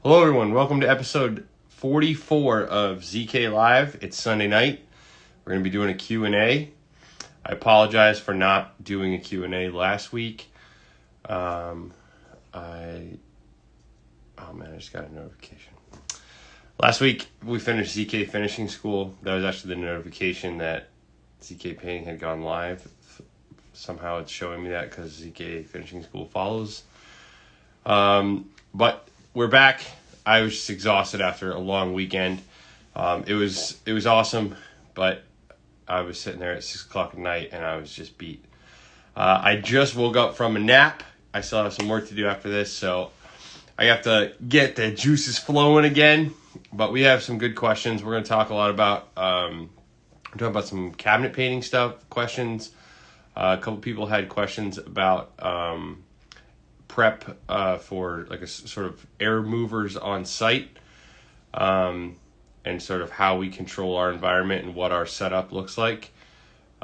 Hello everyone, welcome to episode 44 of ZK Live. It's Sunday night. We're going to be doing a Q&A. I apologize for not doing a Q&A last week. I just got a notification. Last week we finished ZK Finishing School. That was actually the notification that ZK Painting had gone live. Somehow it's showing me that because ZK Finishing School follows. But we're back. I was just exhausted after a long weekend. It was awesome, but I was sitting there at 6 o'clock at night and I was just beat. I just woke up from a nap. I still have some work to do after this, so I have to get the juices flowing again. But we have some good questions. We're going to talk a lot about some cabinet painting stuff, questions. A couple people had questions about prep for like a sort of air movers on site, and sort of how we control our environment and what our setup looks like.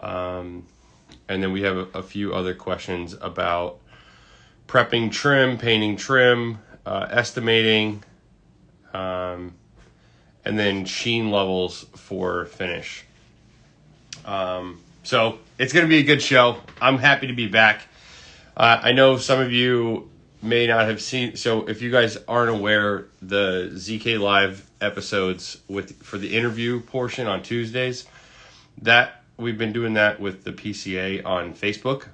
And then we have a few other questions about prepping trim, painting trim, estimating, and then sheen levels for finish. So it's going to be a good show. I'm happy to be back. I know some of you may not have seen, so if you guys aren't aware, the ZK Live episodes for the interview portion on Tuesdays, that we've been doing that with the PCA on Facebook.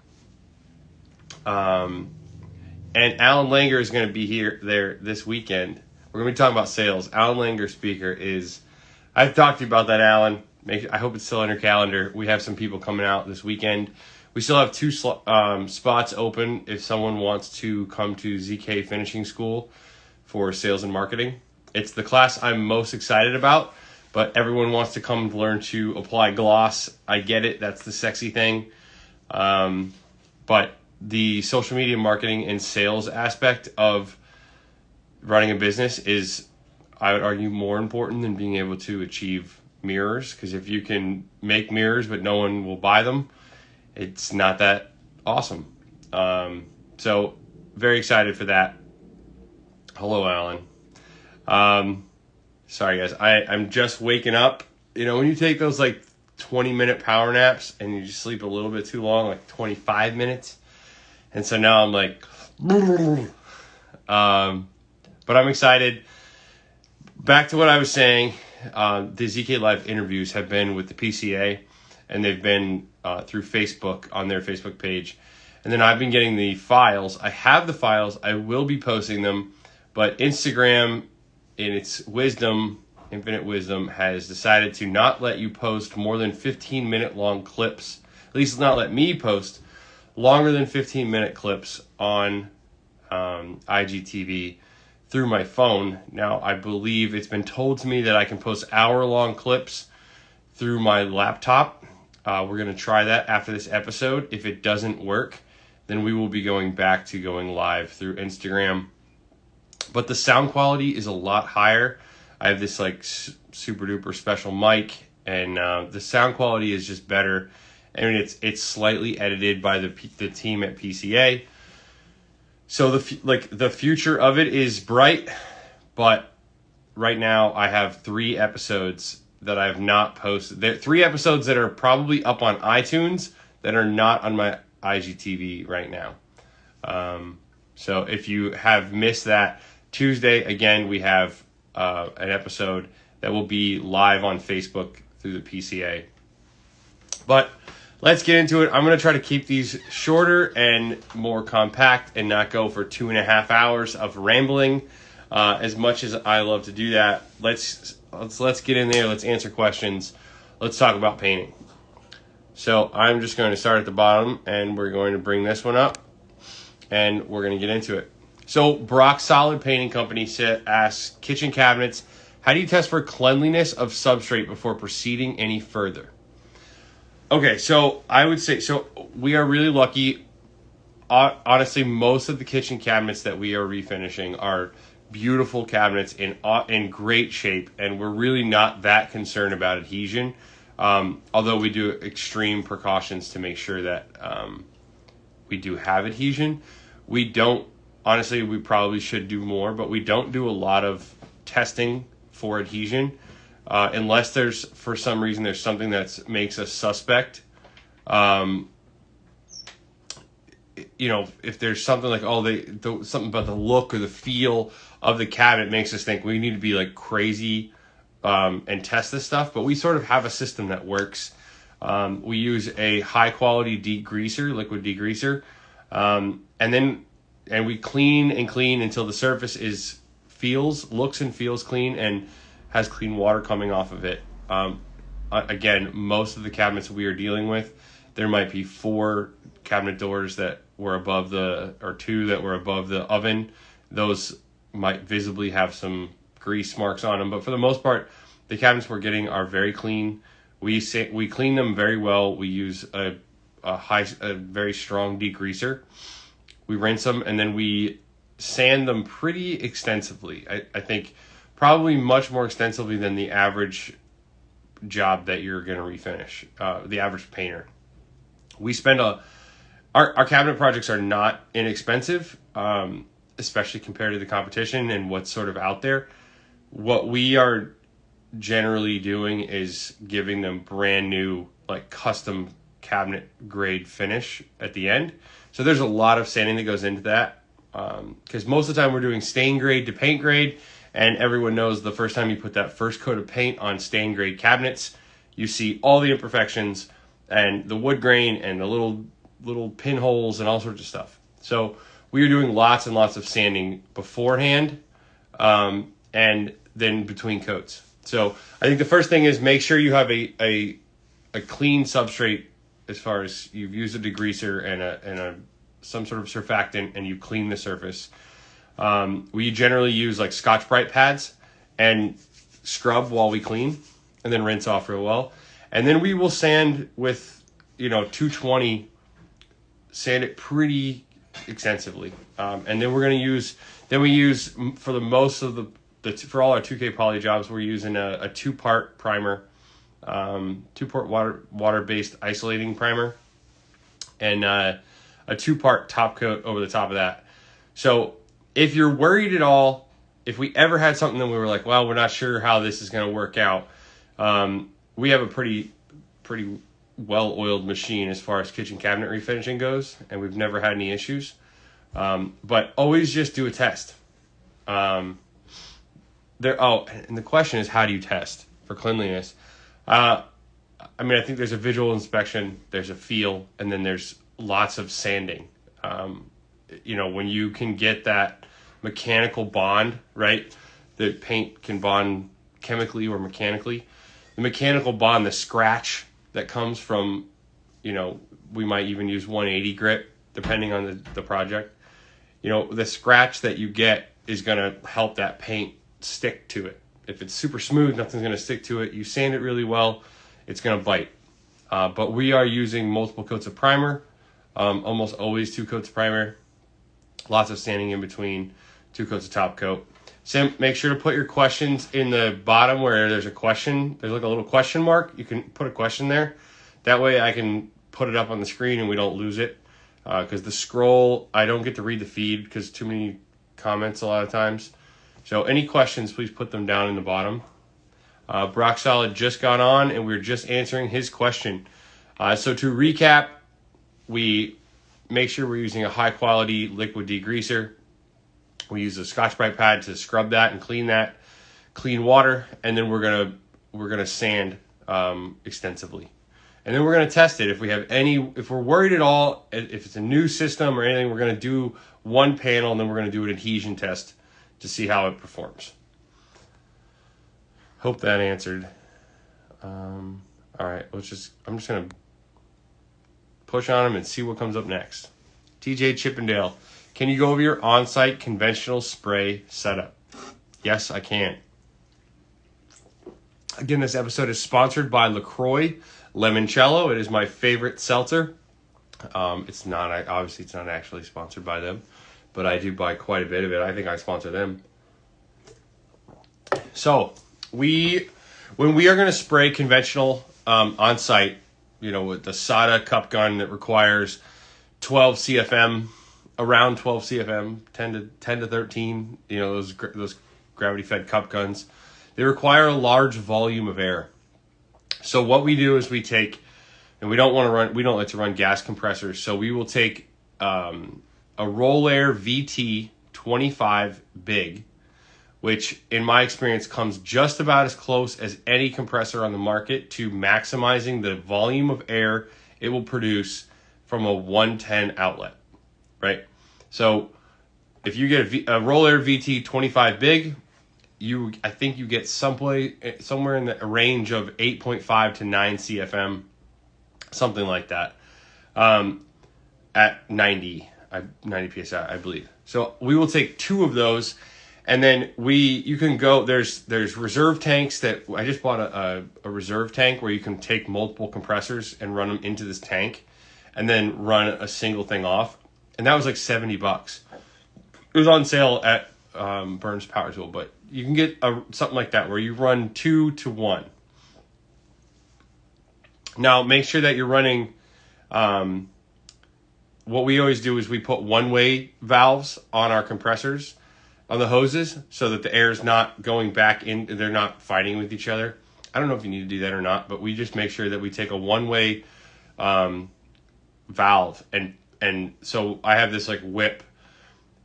And Alan Langer is going to be there this weekend. We're going to be talking about sales. Alan Langer speaker is, I've talked to you about that, Alan. I hope it's still on your calendar. We have some people coming out this weekend. We still have 2 spots open if someone wants to come to ZK Finishing School for sales and marketing. It's the class I'm most excited about, but everyone wants to come learn to apply gloss. I get it. That's the sexy thing. But the social media marketing and sales aspect of running a business is, I would argue, more important than being able to achieve mirrors. Because if you can make mirrors but no one will buy them, it's not that awesome. So very excited for that. Hello, Alan. Sorry guys, I'm just waking up. You know, when you take those like 20-minute power naps and you just sleep a little bit too long, like 25 minutes. And so now I'm like, but I'm excited. Back to what I was saying, the ZK Live interviews have been with the PCA, and they've been through Facebook on their Facebook page. And then I've been getting the files. I have the files. I will be posting them. But Instagram, in its wisdom, infinite wisdom, has decided to not let you post more than 15-minute long clips. At least not let me post longer than 15-minute clips on IGTV through my phone. Now, I believe it's been told to me that I can post hour-long clips through my laptop. We're going to try that after this episode. If it doesn't work, then we will be going back to going live through Instagram. But the sound quality is a lot higher. I have this like super duper special mic, and the sound quality is just better. I mean, it's slightly edited by the team at PCA. So the future of it is bright, but right now I have 3 episodes that I have not posted. There are 3 episodes that are probably up on iTunes that are not on my IGTV right now. So if you have missed that, Tuesday, again, we have an episode that will be live on Facebook through the PCA. But let's get into it. I'm going to try to keep these shorter and more compact and not go for 2.5 hours of rambling. As much as I love to do that, let's get in there. Let's answer questions. Let's talk about painting. So I'm just going to start at the bottom, and we're going to bring this one up, and we're going to get into it. So Brock Solid Painting Company asks, kitchen cabinets, how do you test for cleanliness of substrate before proceeding any further? Okay, so I would say, so we are really lucky. Honestly, most of the kitchen cabinets that we are refinishing are beautiful cabinets in great shape, and we're really not that concerned about adhesion. Although we do extreme precautions to make sure that we do have adhesion. We don't honestly, we probably should do more, but we don't do a lot of testing for adhesion unless there's, for some reason, there's something that makes us suspect. If there's something like, something about the look or the feel of the cabinet makes us think we need to be like crazy and test this stuff. But we sort of have a system that works. We use a high quality degreaser, liquid degreaser, and we clean until the surface looks and feels clean and has clean water coming off of it. Again, most of the cabinets we are dealing with, there might be 4 cabinet doors that were above or 2 that were above the oven. Those might visibly have some grease marks on them, but for the most part, the cabinets we're getting are very clean. We clean them very well. We use a very strong degreaser. We rinse them, and then we sand them pretty extensively. I think probably much more extensively than the average job that you're going to refinish, the average painter. We spend our cabinet projects are not inexpensive, especially compared to the competition and what's sort of out there. What we are generally doing is giving them brand new, like custom cabinet grade finish at the end. So there's a lot of sanding that goes into that, because most of the time we're doing stain grade to paint grade, and everyone knows the first time you put that first coat of paint on stain grade cabinets, you see all the imperfections and the wood grain and the little pinholes and all sorts of stuff. So we are doing lots and lots of sanding beforehand, and then between coats. So I think the first thing is make sure you have a clean substrate, as far as you've used a degreaser and some sort of surfactant, and you clean the surface. We generally use like Scotch-Brite pads and scrub while we clean, and then rinse off real well. And then we will sand with 220, sand it pretty extensively. And then we use for the most of for all our 2K poly jobs, we're using a 2-part primer, 2-part water-based isolating primer, and a 2-part top coat over the top of that. So if you're worried at all, if we ever had something that we were like, well, we're not sure how this is going to work out, we have a pretty well-oiled machine as far as kitchen cabinet refinishing goes, and we've never had any issues. But always just do a test. And the question is, how do you test for cleanliness? I think there's a visual inspection, there's a feel, and then there's lots of sanding. When you can get that mechanical bond, right? The paint can bond chemically or mechanically. The mechanical bond, the scratch that comes from, we might even use 180 grit, depending on the project. The scratch that you get is going to help that paint stick to it. If it's super smooth, nothing's going to stick to it. You sand it really well, it's going to bite. But we are using multiple coats of primer, almost always 2 coats of primer, lots of sanding in between, 2 coats of top coat. Sam, make sure to put your questions in the bottom where there's a question. There's like a little question mark. You can put a question there. That way I can put it up on the screen and we don't lose it. Because the scroll, I don't get to read the feed because too many comments a lot of times. So any questions, please put them down in the bottom. Brock Solid just got on and we're just answering his question. So to recap, we make sure we're using a high quality liquid degreaser. We use a Scotch-Brite pad to scrub that and clean that, clean water, and then we're gonna sand extensively. And then we're gonna test it. If we're worried at all, if it's a new system or anything, we're gonna do one panel and then we're gonna do an adhesion test to see how it performs. Hope that answered. All right, I'm just gonna push on them and see what comes up next. TJ Chippendale, can you go over your on-site conventional spray setup? Yes, I can. Again, this episode is sponsored by LaCroix Limoncello. It is my favorite seltzer. It's not actually sponsored by them, but I do buy quite a bit of it. I think I sponsor them. So when we are going to spray conventional on site, with the SADA cup gun that requires 12 CFM around 12 CFM, 10 to 13. You know, those gravity fed cup guns. They require a large volume of air. So what we do is we take, and we don't like to run gas compressors. So we will take a Roll Air VT 25 big, which in my experience comes just about as close as any compressor on the market to maximizing the volume of air it will produce from a 110 outlet, right? So if you get a Roll Air VT 25 big, I think you get somewhere in the range of 8.5 to 9 CFM, something like that, at 90 PSI, I believe. So we will take 2 of those, and then you can go, there's reserve tanks that, I just bought a reserve tank where you can take multiple compressors and run them into this tank, and then run a single thing off. And that was like $70. It was on sale at Burns Power Tool, but you can get something like that where you run 2 to 1. Now make sure that you're running, what we always do is we put one-way valves on our compressors, on the hoses, so that the air is not going back in, they're not fighting with each other. I don't know if you need to do that or not, but we just make sure that we take a one-way valve. And so I have this like whip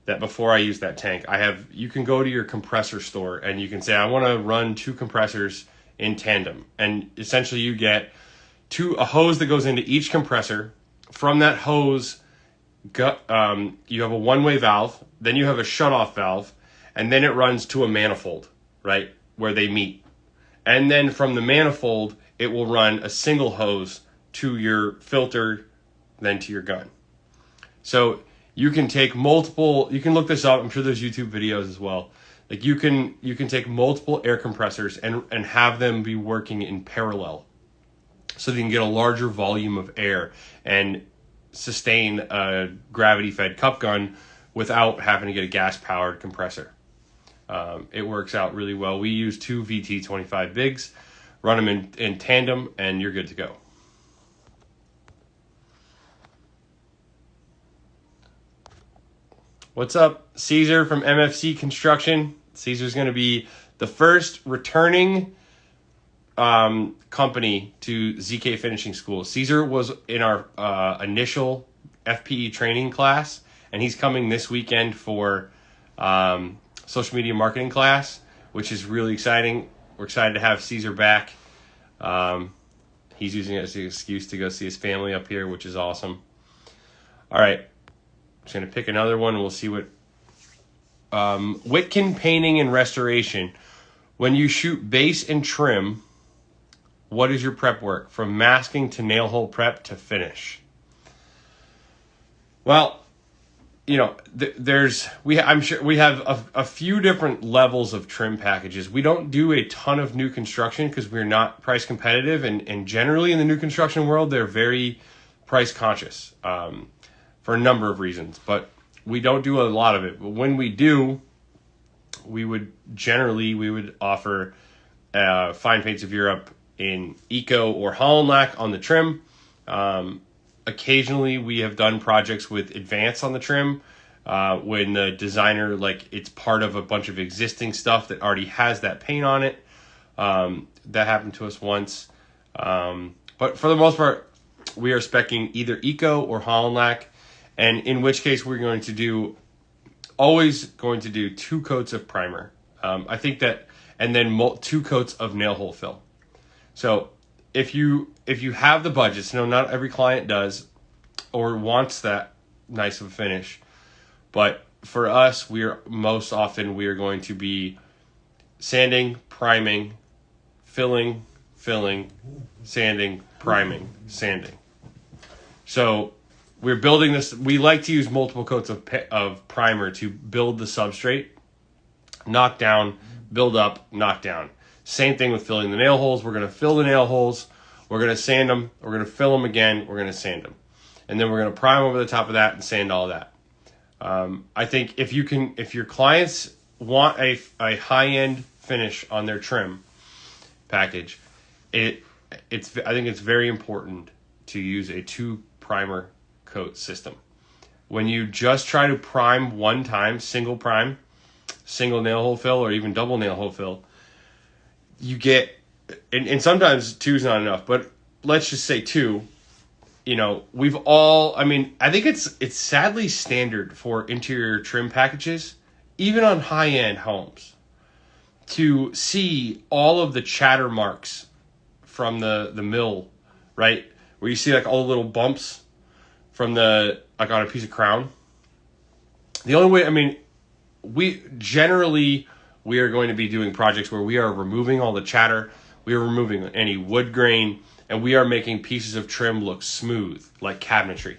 that before I use that tank, you can go to your compressor store and you can say, I want to run 2 compressors in tandem. And essentially you get a hose that goes into each compressor. From that hose, you have a one-way valve, then you have a shutoff valve, and then it runs to a manifold, right, where they meet. And then from the manifold, it will run a single hose to your filter, then to your gun. So you can take you can look this up, I'm sure there's YouTube videos as well. Like you can take multiple air compressors and have them be working in parallel, so that you can get a larger volume of air and sustain a gravity-fed cup gun without having to get a gas-powered compressor. It works out really well. We use 2 VT25 bigs, run them in tandem, and you're good to go. What's up, Caesar from MFC Construction? Caesar's going to be the first returning company to ZK Finishing School. Caesar was in our initial FPE training class, and he's coming this weekend for social media marketing class, which is really exciting. We're excited to have Caesar back. He's using it as an excuse to go see his family up here, which is awesome. All right, I'm just going to pick another one, and we'll see what... Witkin Painting and Restoration. When you shoot base and trim, what is your prep work? From masking to nail hole prep to finish. Well, you know, I'm sure we have a few different levels of trim packages. We don't do a ton of new construction because we're not price competitive, and generally in the new construction world, they're very price conscious for a number of reasons. But we don't do a lot of it. But when we do, we would offer Fine Paints of Europe in Eco or Holland Lac on the trim. Occasionally we have done projects with Advance on the trim when the designer, like, it's part of a bunch of existing stuff that already has that paint on it. That happened to us once. But for the most part, we are speccing either Eco or Holland Lac, and in which case we're always going to do 2 coats of primer. I think that, and then 2 coats of nail hole fill. So if you have the budgets, no, not every client does or wants that nice of a finish, but for us, we are going to be sanding, priming, filling, sanding, priming, sanding. So we're building this. We like to use multiple coats of primer to build the substrate, knock down, build up, knock down. Same thing with filling the nail holes. We're going to fill the nail holes. We're going to sand them. We're going to fill them again. We're going to sand them. And then we're going to prime over the top of that and sand all that. I think if your clients want a high-end finish on their trim package, I think it's very important to use a 2 primer coat system. when you just try to prime one time, single prime, single nail hole fill, or even double nail hole fill, you get, and sometimes two's not enough, but let's just say two. We've all, I think it's sadly standard for interior trim packages, even on high-end homes, to see all of the chatter marks from the mill, right? Where you see like all the little bumps from like on a piece of crown. The only way, we are going to be doing projects where we are removing all the chatter, we are removing any wood grain, and we are making pieces of trim look smooth, like cabinetry.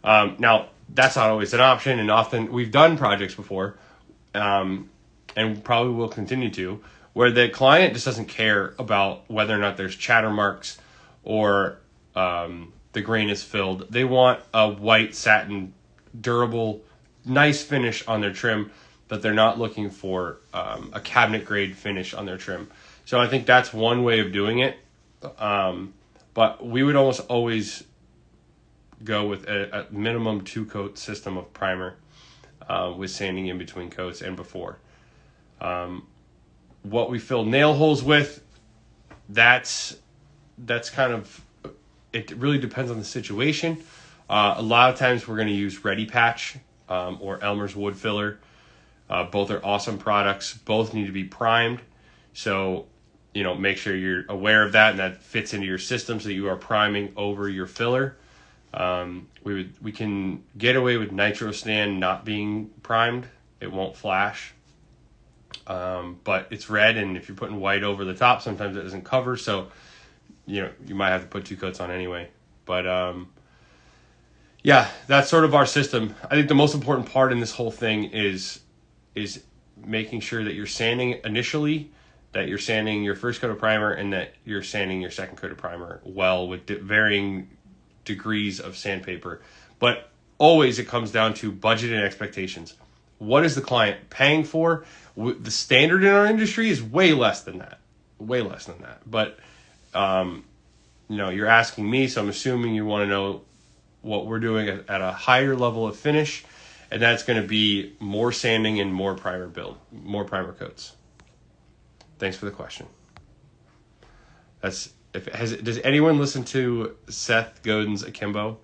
Now, that's not always an option, and often we've done projects before, and probably will continue to, where the client just doesn't care about whether or not there's chatter marks or the grain is filled. They want a white satin, durable, nice finish on their trim, but they're not looking for a cabinet grade finish on their trim. So I think that's one way of doing it. But we would almost always go with a minimum 2-coat system of primer with sanding in between coats and before. What we fill nail holes with, that's kind of, it really depends on the situation. A lot of times we're going to use Ready Patch or Elmer's Wood Filler. Both are awesome products. Both need to be primed. So, make sure you're aware of that and that fits into your system so that you are priming over your filler. We can get away with Nitro Stand not being primed. It won't flash. But it's red, and if you're putting white over the top, sometimes it doesn't cover. So, you might have to put 2 coats on anyway. But, yeah, that's sort of our system. I think the most important part in this whole thing is making sure that you're sanding initially, that you're sanding your first coat of primer, and that you're sanding your second coat of primer well with varying degrees of sandpaper. But always it comes down to budget and expectations. What is the client paying for? The standard in our industry is way less than that. But, you're asking me, so I'm assuming you want to know what we're doing at a higher level of finish, and that's going to be more sanding and more primer coats. Thanks for the question. Does anyone listen to Seth Godin's Akimbo?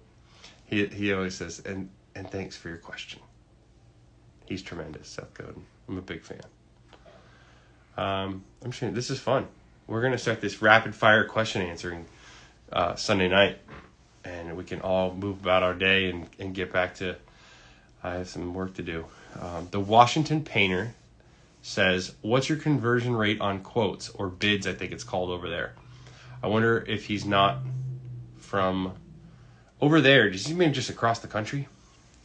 He always says, and thanks for your question. He's tremendous, Seth Godin. I'm a big fan. I'm sure this is fun. We're going to start this rapid fire question answering Sunday night, and we can all move about our day and get back to, I have some work to do. The Washington Painter says, what's your conversion rate on quotes or bids, I think it's called over there? I wonder if he's not from over there. Does he mean just across the country?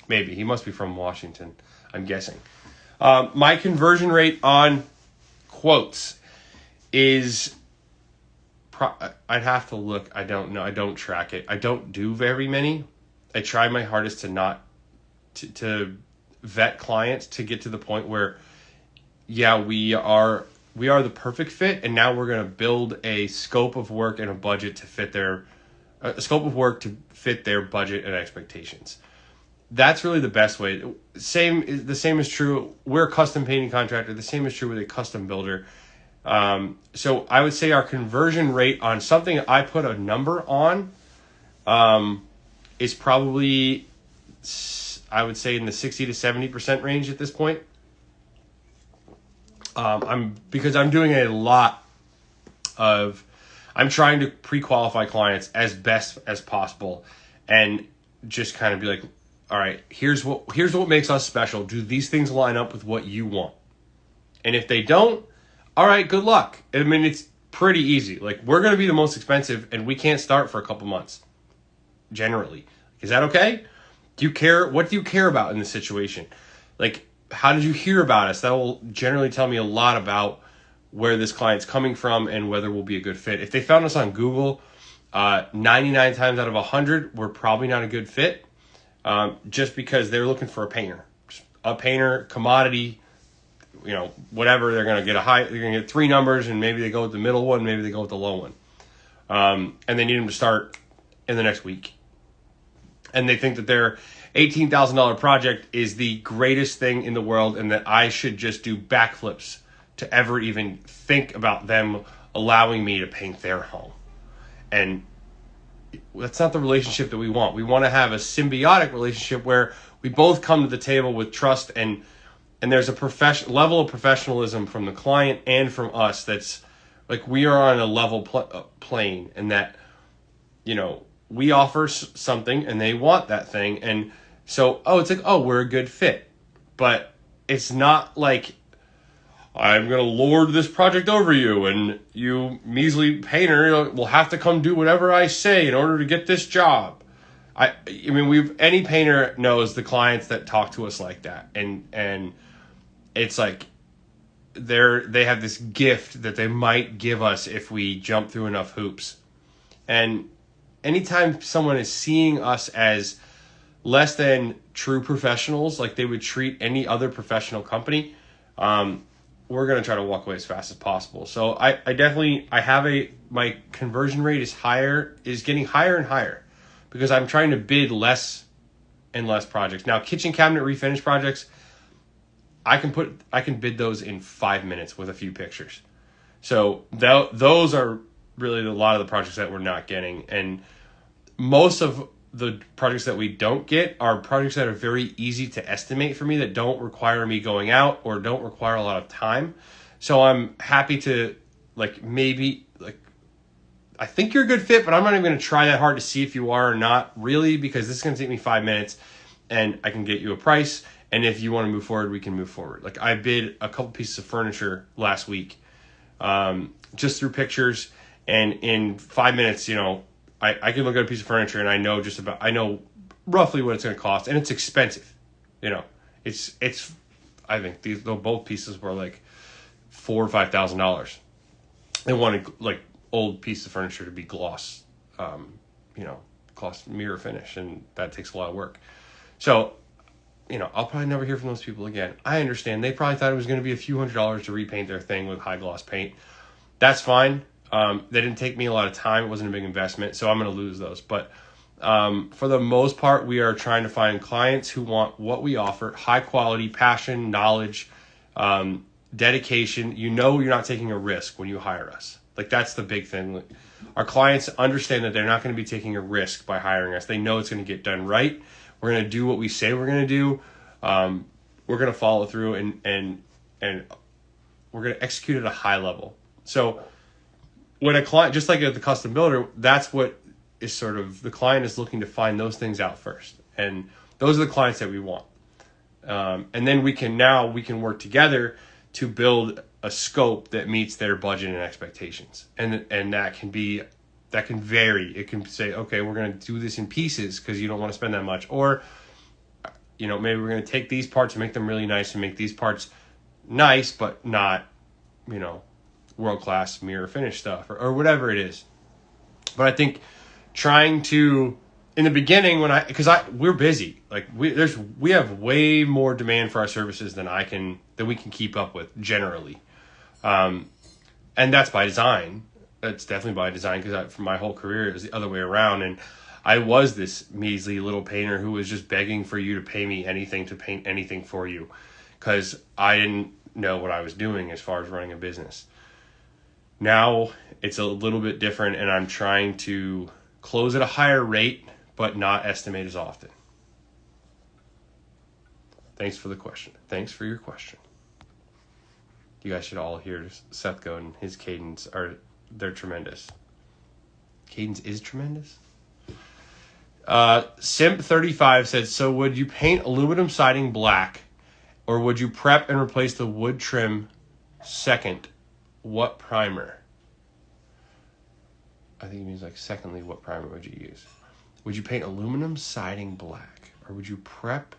Maybe. He must be from Washington, I'm guessing. My conversion rate on quotes is, I'd have to look. I don't know. I don't track it. I don't do very many. I try my hardest to not to vet clients to get to the point where, yeah, we are the perfect fit, and now we're going to build a scope of work and a budget to fit their budget and expectations. That's really the best way. The same is true. We're a custom painting contractor. The same is true with a custom builder. So I would say our conversion rate on something I put a number on is probably, I would say, in the 60 to 70% range at this point. Because I'm doing a lot of, I'm trying to pre-qualify clients as best as possible and just kind of be like, all right, here's what makes us special. Do these things line up with what you want? And if they don't, all right, good luck. I mean, it's pretty easy. Like, we're going to be the most expensive, and we can't start for a couple months, generally. Is that okay? What do you care about in this situation? Like, how did you hear about us? That will generally tell me a lot about where this client's coming from and whether we'll be a good fit. If they found us on Google, 99 times out of 100, we're probably not a good fit, just because they're looking for a painter, commodity, whatever. They're going to get 3 numbers, and maybe they go with the middle one, maybe they go with the low one. And they need them to start in the next week. and they think that their $18,000 project is the greatest thing in the world and that I should just do backflips to ever even think about them allowing me to paint their home. And that's not the relationship that we want. We want to have a symbiotic relationship where we both come to the table with trust, and there's a level of professionalism from the client and from us that's like we are on a level plane, and that, you know, we offer something and they want that thing. And so, it's like, we're a good fit. But it's not like I'm going to lord this project over you and you measly painter will have to come do whatever I say in order to get this job. I mean, any painter knows the clients that talk to us like that. And it's like they have this gift that they might give us if we jump through enough hoops. And anytime someone is seeing us as less than true professionals, like they would treat any other professional company, we're going to try to walk away as fast as possible. So I definitely have my conversion rate is getting higher and higher because I'm trying to bid less and less projects. Now, kitchen cabinet refinish projects, I can bid those in 5 minutes with a few pictures. So those are really a lot of the projects that we're not getting. And most of the projects that we don't get are projects that are very easy to estimate for me, that don't require me going out or don't require a lot of time. So I'm happy to I think you're a good fit, but I'm not even going to try that hard to see if you are or not, really, because this is going to take me 5 minutes and I can get you a price. And if you want to move forward, we can move forward. Like, I bid a couple pieces of furniture last week, just through pictures, and in 5 minutes, I can look at a piece of furniture and I know roughly what it's going to cost, and it's expensive. It's I think both pieces were like $4,000 or $5,000. They wanted like old piece of furniture to be gloss, gloss mirror finish, and that takes a lot of work. So, I'll probably never hear from those people again. I understand. They probably thought it was going to be a few $100s to repaint their thing with high gloss paint. That's fine. They didn't take me a lot of time. It wasn't a big investment, so I'm going to lose those. But for the most part, we are trying to find clients who want what we offer: high quality, passion, knowledge, dedication. You're not taking a risk when you hire us. Like, that's the big thing. Our clients understand that they're not going to be taking a risk by hiring us. They know it's going to get done right. We're going to do what we say we're going to do. We're going to follow through, and we're going to execute at a high level. So when a client, just like at the custom builder, that's what is sort of, the client is looking to find those things out first. And those are the clients that we want. And then we can work together to build a scope that meets their budget and expectations. And that can vary. It can say, okay, we're going to do this in pieces because you don't want to spend that much. Or, maybe we're going to take these parts and make them really nice, and make these parts nice, but not, world-class mirror finish stuff or whatever it is. But I think trying to, in the beginning, we're busy. Like, we have way more demand for our services than we can keep up with generally. And that's by design. That's definitely by design, because for my whole career it was the other way around, and I was this measly little painter who was just begging for you to pay me anything to paint anything for you, because I didn't know what I was doing as far as running a business. Now it's a little bit different, and I'm trying to close at a higher rate but not estimate as often. Thanks for the question. Thanks for your question. You guys should all hear Seth go, and his cadence they're tremendous. Cadence is tremendous. Simp35 said, so would you paint aluminum siding black, or would you prep and replace the wood trim second? What primer? I think it means secondly, what primer would you use? Would you paint aluminum siding black, or would you prep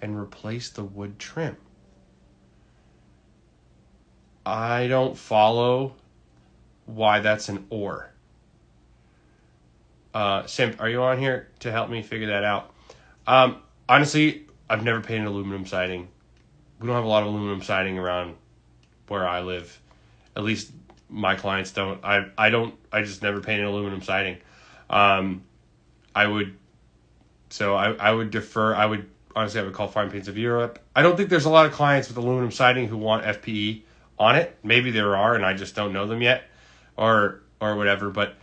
and replace the wood trim? I don't follow why that's an or. Simp, are you on here to help me figure that out? Honestly, I've never painted aluminum siding. We don't have a lot of aluminum siding around where I live. At least my clients don't. I just never painted aluminum siding. I would So I would defer. I would call Fine Paints of Europe. I don't think there's a lot of clients with aluminum siding who want FPE on it. Maybe there are, and I just don't know them yet, or whatever. But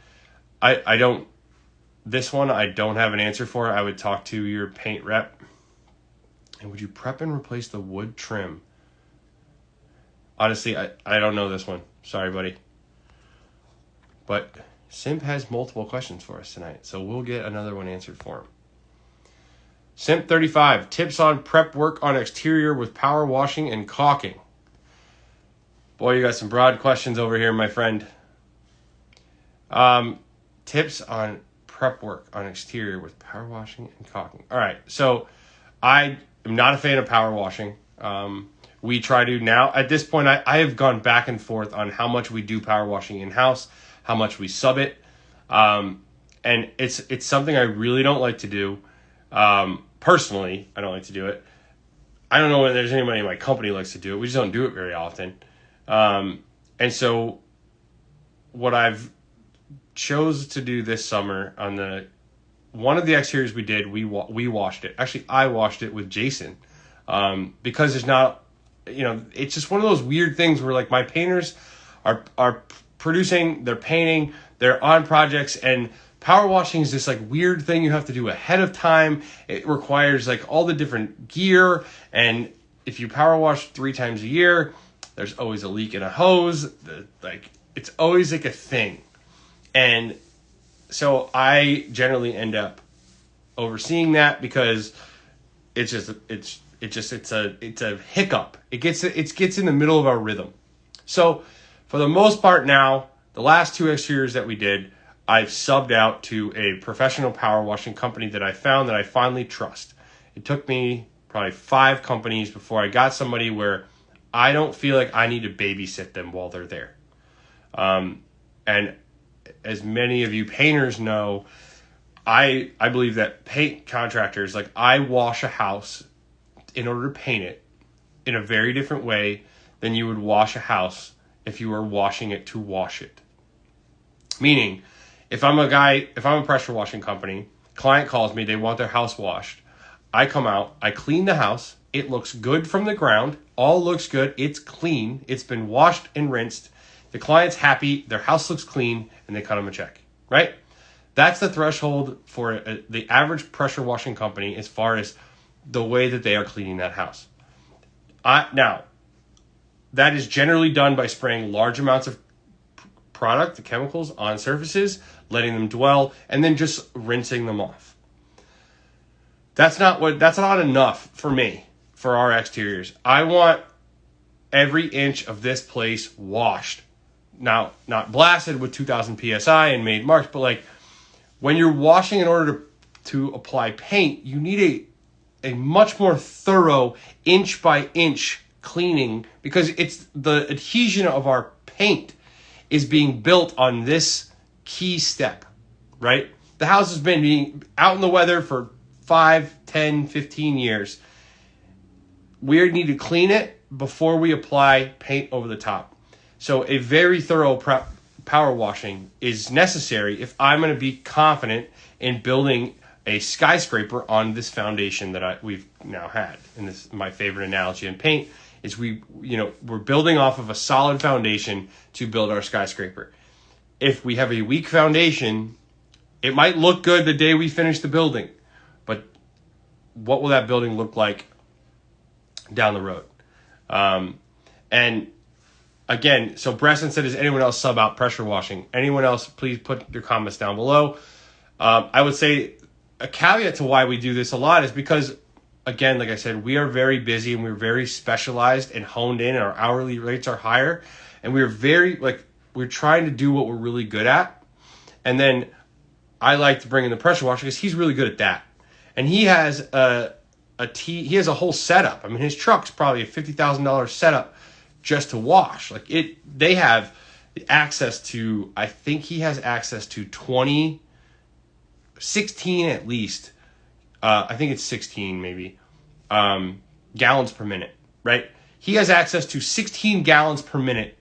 I don't. This one I don't have an answer for. I would talk to your paint rep. And would you prep and replace the wood trim? Honestly, I don't know this one. Sorry, buddy. But Simp has multiple questions for us tonight, so we'll get another one answered for him. Simp 35, tips on prep work on exterior with power washing and caulking. Boy, you got some broad questions over here, my friend. Tips on prep work on exterior with power washing and caulking. All right, so I am not a fan of power washing. We try to now. At this point, I have gone back and forth on how much we do power washing in-house, how much we sub it. And it's something I really don't like to do. Personally, I don't like to do it. I don't know whether there's anybody in my company who likes to do it. We just don't do it very often. And so what I've chose to do this summer on one of the exteriors we did, we washed it. Actually, I washed it with Jason. Because it's not, it's just one of those weird things where like my painters are producing, they're painting, they're on projects, and power washing is this like weird thing you have to do ahead of time. It requires like all the different gear, and if you power wash 3 times a year, there's always a leak in a hose. It's always like a thing. And so I generally end up overseeing that because it's a hiccup. It gets in the middle of our rhythm. So for the most part now, the last 2 exteriors that we did, I've subbed out to a professional power washing company that I found that I finally trust. It took me probably 5 companies before I got somebody where I don't feel like I need to babysit them while they're there. And as many of you painters know, I believe that paint contractors, like I wash a house in order to paint it in a very different way than you would wash a house if you were washing it to wash it. Meaning, if I'm a pressure washing company, client calls me, they want their house washed. I come out, I clean the house. It looks good from the ground. All looks good. It's clean. It's been washed and rinsed. The client's happy. Their house looks clean, and they cut them a check, right? That's the threshold for the average pressure washing company as far as the way that they are cleaning that house. Now, that is generally done by spraying large amounts of product, the chemicals, on surfaces, letting them dwell, and then just rinsing them off. That's not enough for me, for our exteriors. I want every inch of this place washed. Now, not blasted with 2,000 PSI and made marks, but like when you're washing in order to apply paint, you need a much more thorough inch by inch cleaning, because it's the adhesion of our paint is being built on this key step, right? The house has been being out in the weather for 5, 10, 15 years. We need to clean it before we apply paint over the top. So a very thorough power washing is necessary if I'm going to be confident in building a skyscraper on this foundation that we've now had. And this is my favorite analogy in paint is we're building off of a solid foundation to build our skyscraper. If we have a weak foundation, it might look good the day we finish the building, but what will that building look like down the road? And again, so Bresson said, does anyone else sub out pressure washing? Anyone else, please put your comments down below. I would say a caveat to why we do this a lot is because, again, like I said, we are very busy and we're very specialized and honed in, and our hourly rates are higher. And we're trying to do what we're really good at. And then I like to bring in the pressure washer because he's really good at that. And he has he has a whole setup. I mean, his truck's probably a $50,000 setup just to wash. They have access to, I think he has access to 16 at least. I think it's 16 maybe, gallons per minute, right? He has access to 16 gallons per minute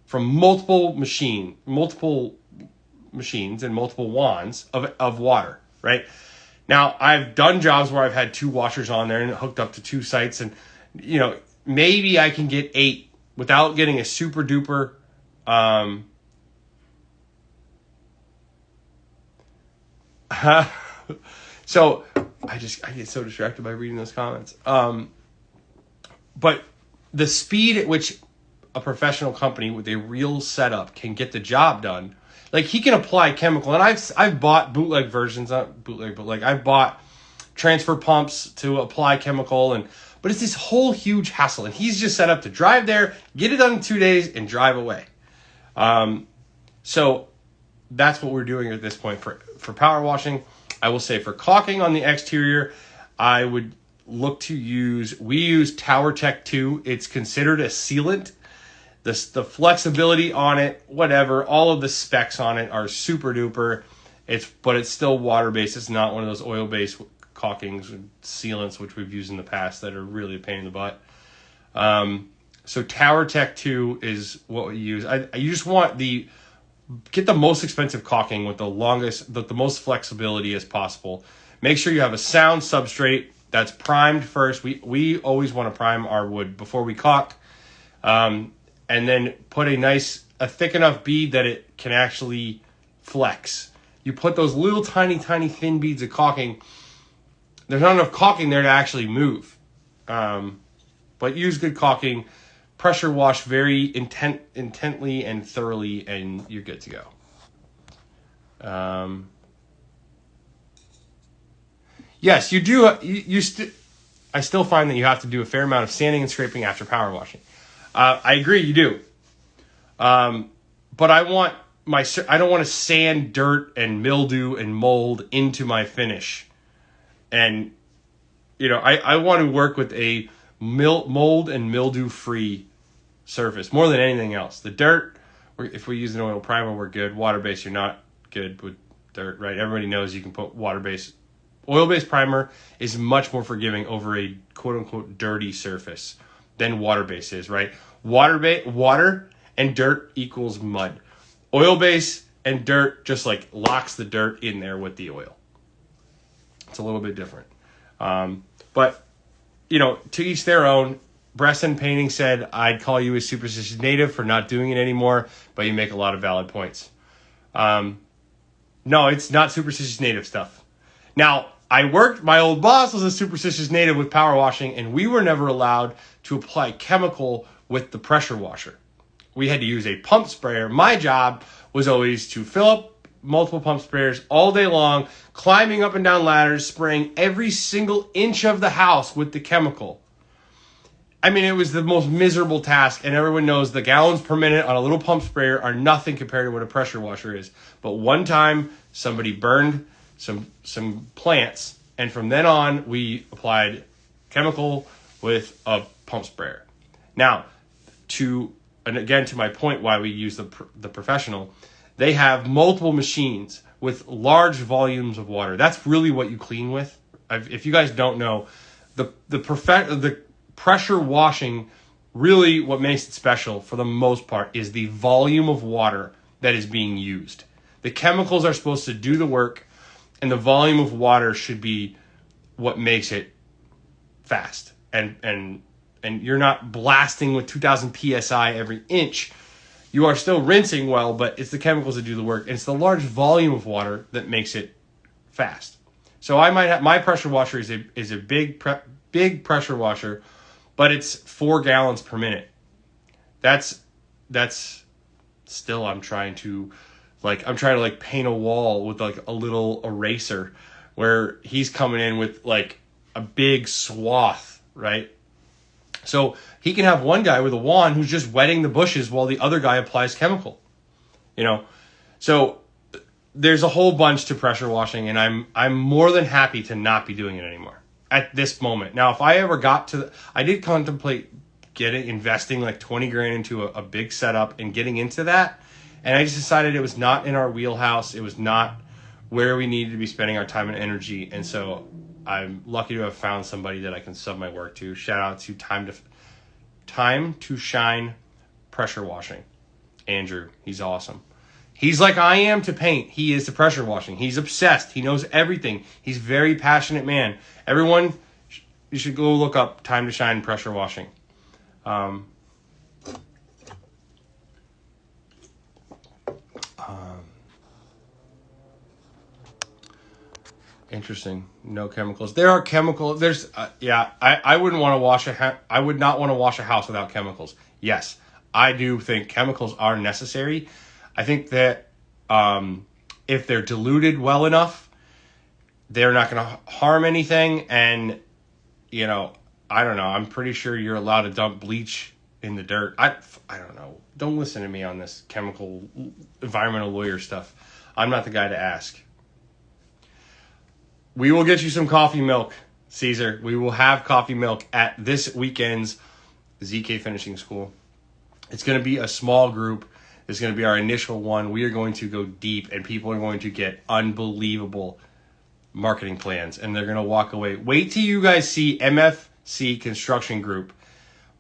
from multiple machines and multiple wands of water, right? Now, I've done jobs where I've had 2 washers on there and hooked up to 2 sites, and maybe I can get 8 without getting a super duper so I get so distracted by reading those comments. But the speed at which a professional company with a real setup can get the job done, like he can apply chemical, and I've bought bootleg versions, not bootleg, but like I've bought transfer pumps to apply chemical, but it's this whole huge hassle, and he's just set up to drive there, get it done in 2 days, and drive away. So that's what we're doing at this point for power washing. I will say for caulking on the exterior, I would look to we use Tower Tech 2. It's considered a sealant. The flexibility on it, whatever, all of the specs on it are super duper. But it's still water-based. It's not one of those oil-based caulkings and sealants, which we've used in the past, that are really a pain in the butt. So Tower Tech 2 is what we use. You just want get the most expensive caulking with the most flexibility as possible. Make sure you have a sound substrate that's primed first. We always want to prime our wood before we caulk. And then put a thick enough bead that it can actually flex. You put those little tiny thin beads of caulking. There's not enough caulking there to actually move. But use good caulking. Pressure wash very intently and thoroughly, and you're good to go. Yes, you do. I still find that you have to do a fair amount of sanding and scraping after power washing. I agree, you do. But I don't want to sand dirt and mildew and mold into my finish. And, I want to work with a mold and mildew free surface more than anything else. The dirt, if we use an oil primer, we're good. Water-based, you're not good with dirt, right? Everybody knows you can put water-based. Oil-based primer is much more forgiving over a quote-unquote dirty surface than water-based is, right? Water and dirt equals mud. Oil-based and dirt just like locks the dirt in there with the oil. It's a little bit different. But, to each their own. Bresson Painting said, I'd call you a superstitious native for not doing it anymore, but you make a lot of valid points. No, it's not superstitious native stuff. Now, my old boss was a superstitious native with power washing, and we were never allowed to apply chemical with the pressure washer. We had to use a pump sprayer. My job was always to fill up multiple pump sprayers all day long, climbing up and down ladders, spraying every single inch of the house with the chemical. I mean, it was the most miserable task, and everyone knows the gallons per minute on a little pump sprayer are nothing compared to what a pressure washer is. But one time, somebody burned some plants, and from then on, we applied chemical with a pump sprayer. Now, to my point why we use the professional, they have multiple machines with large volumes of water. That's really what you clean with. If you guys don't know, the pressure washing, really what makes it special for the most part is the volume of water that is being used. The chemicals are supposed to do the work, and the volume of water should be what makes it fast. And you're not blasting with 2,000 PSI every inch. You are still rinsing well, but it's the chemicals that do the work. And it's the large volume of water that makes it fast. So I might have, my pressure washer is a big pressure washer, but it's 4 gallons per minute. That's still, I'm trying to paint a wall with like a little eraser, where he's coming in with like a big swath, right? So he can have one guy with a wand who's just wetting the bushes while the other guy applies chemical, So there's a whole bunch to pressure washing, and I'm more than happy to not be doing it anymore at this moment. Now, if I ever I did contemplate investing like 20 grand into a big setup and getting into that. And I just decided it was not in our wheelhouse. It was not where we needed to be spending our time and energy. And so I'm lucky to have found somebody that I can sub my work to. Shout out to Time to Shine Pressure Washing. Andrew, he's awesome. He's like I am to paint. He is to pressure washing. He's obsessed. He knows everything. He's a very passionate man. Everyone, you should go look up Time to Shine pressure washing. Interesting. No chemicals. There are chemicals. There's I wouldn't want to wash I would not want to wash a house without chemicals. Yes, I do think chemicals are necessary. I think that if they're diluted well enough, they're not going to harm anything. And I don't know. I'm pretty sure you're allowed to dump bleach in the dirt. I don't know. Don't listen to me on this chemical environmental lawyer stuff. I'm not the guy to ask. We will get you some coffee milk, Caesar. We will have coffee milk at this weekend's ZK Finishing School. It's going to be a small group. It's going to be our initial one. We are going to go deep, and people are going to get unbelievable marketing plans, and they're going to walk away. Wait till you guys see MFC Construction Group.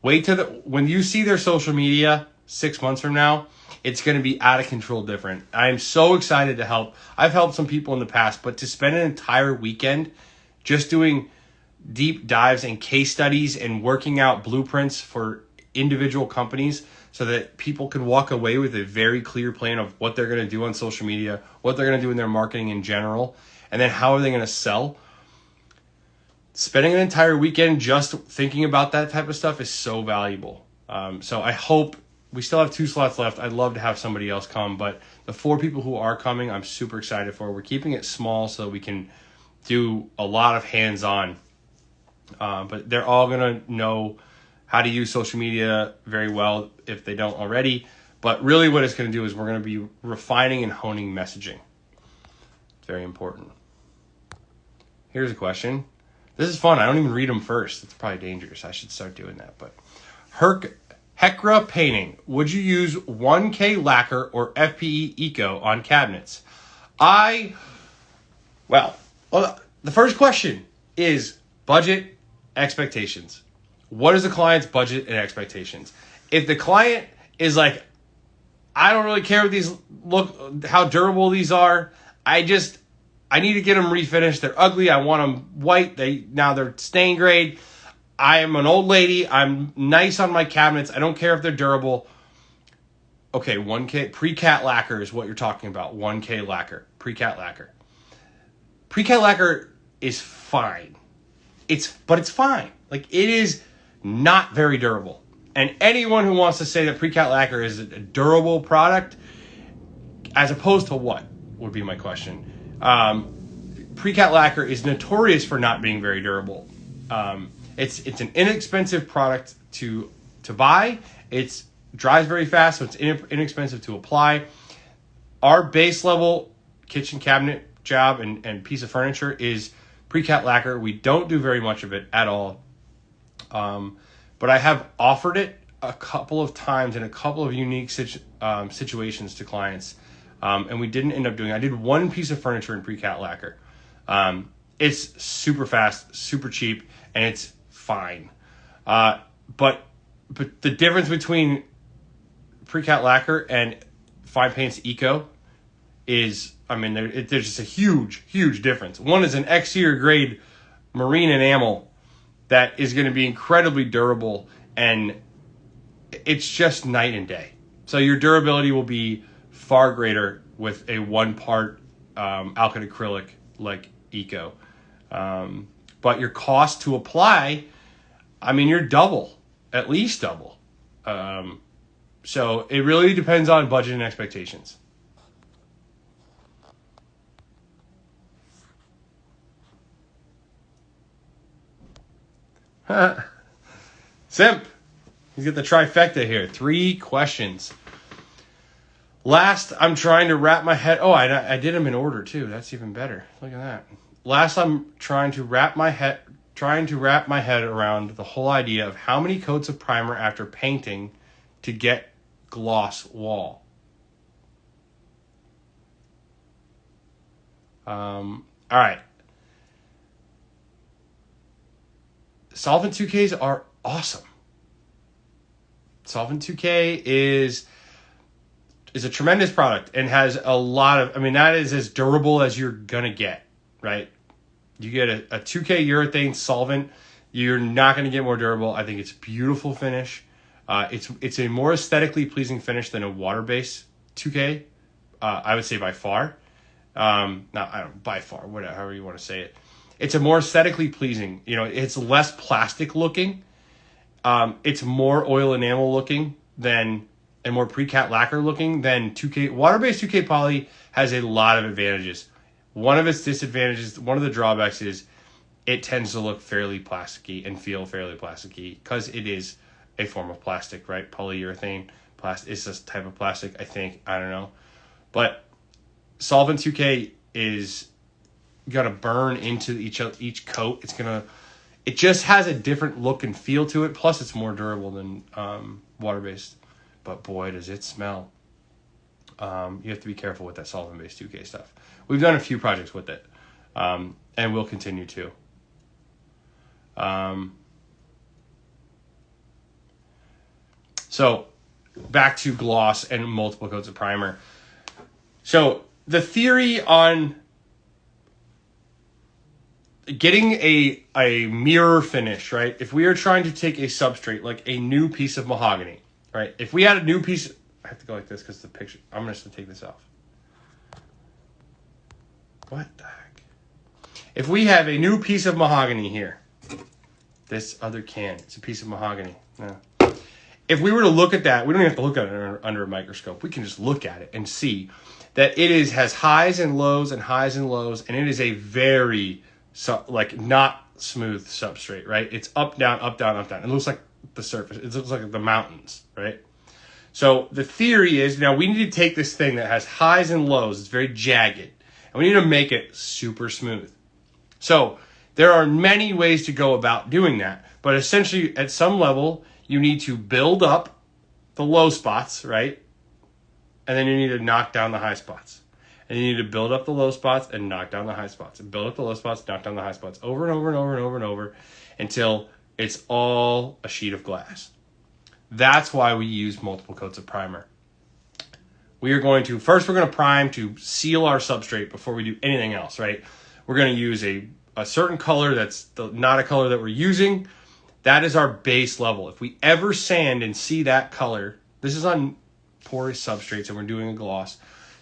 Wait till when you see their social media 6 months from now, it's going to be out of control different. I am so excited to help. I've helped some people in the past, but to spend an entire weekend just doing deep dives and case studies and working out blueprints for individual companies so that people can walk away with a very clear plan of what they're going to do on social media, what they're going to do in their marketing in general, and then how are they going to sell. Spending an entire weekend just thinking about that type of stuff is so valuable. So I hope we still have 2 slots left. I'd love to have somebody else come, but the 4 people who are coming, I'm super excited for. We're keeping it small so we can do a lot of hands-on. But they're all going to know how to use social media very well if they don't already. But really what it's going to do is we're going to be refining and honing messaging. It's very important. Here's a question. This is fun. I don't even read them first. It's probably dangerous. I should start doing that. But Hekra Painting. Would you use 1K lacquer or FPE Eco on cabinets? Well, the first question is budget expectations. What is the client's budget and expectations? If the client is like, I don't really care what these look, how durable these are. I need to get them refinished. They're ugly. I want them white. Now they're stain grade. I am an old lady. I'm nice on my cabinets. I don't care if they're durable. Okay, 1K pre-cat lacquer is what you're talking about. 1K lacquer, pre-cat lacquer. Pre-cat lacquer is fine. It's fine. Like, it is not very durable. And anyone who wants to say that pre-cat lacquer is a durable product, as opposed to what would be my question. Pre-cat lacquer is notorious for not being very durable. It's an inexpensive product to buy. It dries very fast, so it's inexpensive to apply. Our base level kitchen cabinet job and piece of furniture is pre-cat lacquer. We don't do very much of it at all. But I have offered it a couple of times in a couple of unique situations to clients. And we didn't end up doing it. I did one piece of furniture in pre-cat lacquer. It's super fast, super cheap, and it's fine. But the difference between pre-cat lacquer and Fine Paints Eco is, there's just a huge, huge difference. One is an exterior grade marine enamel that is going to be incredibly durable, and it's just night and day. So your durability will be far greater with a 1-part alkyd acrylic like Eco. But your cost to apply, you're double, at least double. So it really depends on budget and expectations. Simp, he's got the trifecta here. 3 questions. Last, I'm trying to wrap my head. Oh, I did them in order too. That's even better. Look at that. Last, I'm trying to wrap my head around the whole idea of how many coats of primer after painting to get gloss wall. All right. Solvent 2Ks are awesome. Solvent 2K is is a tremendous product and has a lot of, I mean, that is as durable as you're going to get, right? You get a 2K urethane solvent, you're not going to get more durable. I think it's a beautiful finish. It's a more aesthetically pleasing finish than a water-based 2K, I would say by far. By far, whatever, however you want to say it. It's a more aesthetically pleasing, it's less plastic looking. It's more oil enamel looking and more pre-cat lacquer looking than 2K. Water-based 2K poly has a lot of advantages. One of its disadvantages, one of the drawbacks is it tends to look fairly plasticky and feel fairly plasticky because it is a form of plastic, right? Polyurethane plastic is this type of plastic, I think. I don't know. But solvent 2K is gonna burn into each coat. It just has a different look and feel to it. Plus, it's more durable than water-based. But boy, does it smell. You have to be careful with that solvent-based 2K stuff. We've done a few projects with it, and we'll continue to. So, back to gloss and multiple coats of primer. So, the theory on getting a mirror finish, right? If we are trying to take a substrate, like a new piece of mahogany, right? If we had a new piece, I have to go like this because the picture, I'm just gonna take this off. What the heck? If we have a new piece of mahogany here, this other can, it's a piece of mahogany. No. If we were to look at that, we don't even have to look at it under a microscope. We can just look at it and see that has highs and lows and highs and lows, and it is a very not smooth substrate, right? It's up, down, up, down, up, down. It looks like the surface. It looks like the mountains, right? So the theory is, now we need to take this thing that has highs and lows. It's very jagged, and we need to make it super smooth. So there are many ways to go about doing that, but essentially at some level, you need to build up the low spots, right? And then you need to knock down the high spots. And you need to build up the low spots and knock down the high spots. And build up the low spots, knock down the high spots over and over and over and over and over until it's all a sheet of glass. That's why we use multiple coats of primer. We're going to prime to seal our substrate before we do anything else, right? We're going to use a certain color that's not a color that we're using. That is our base level. If we ever sand and see that color, this is on porous substrates and we're doing a gloss.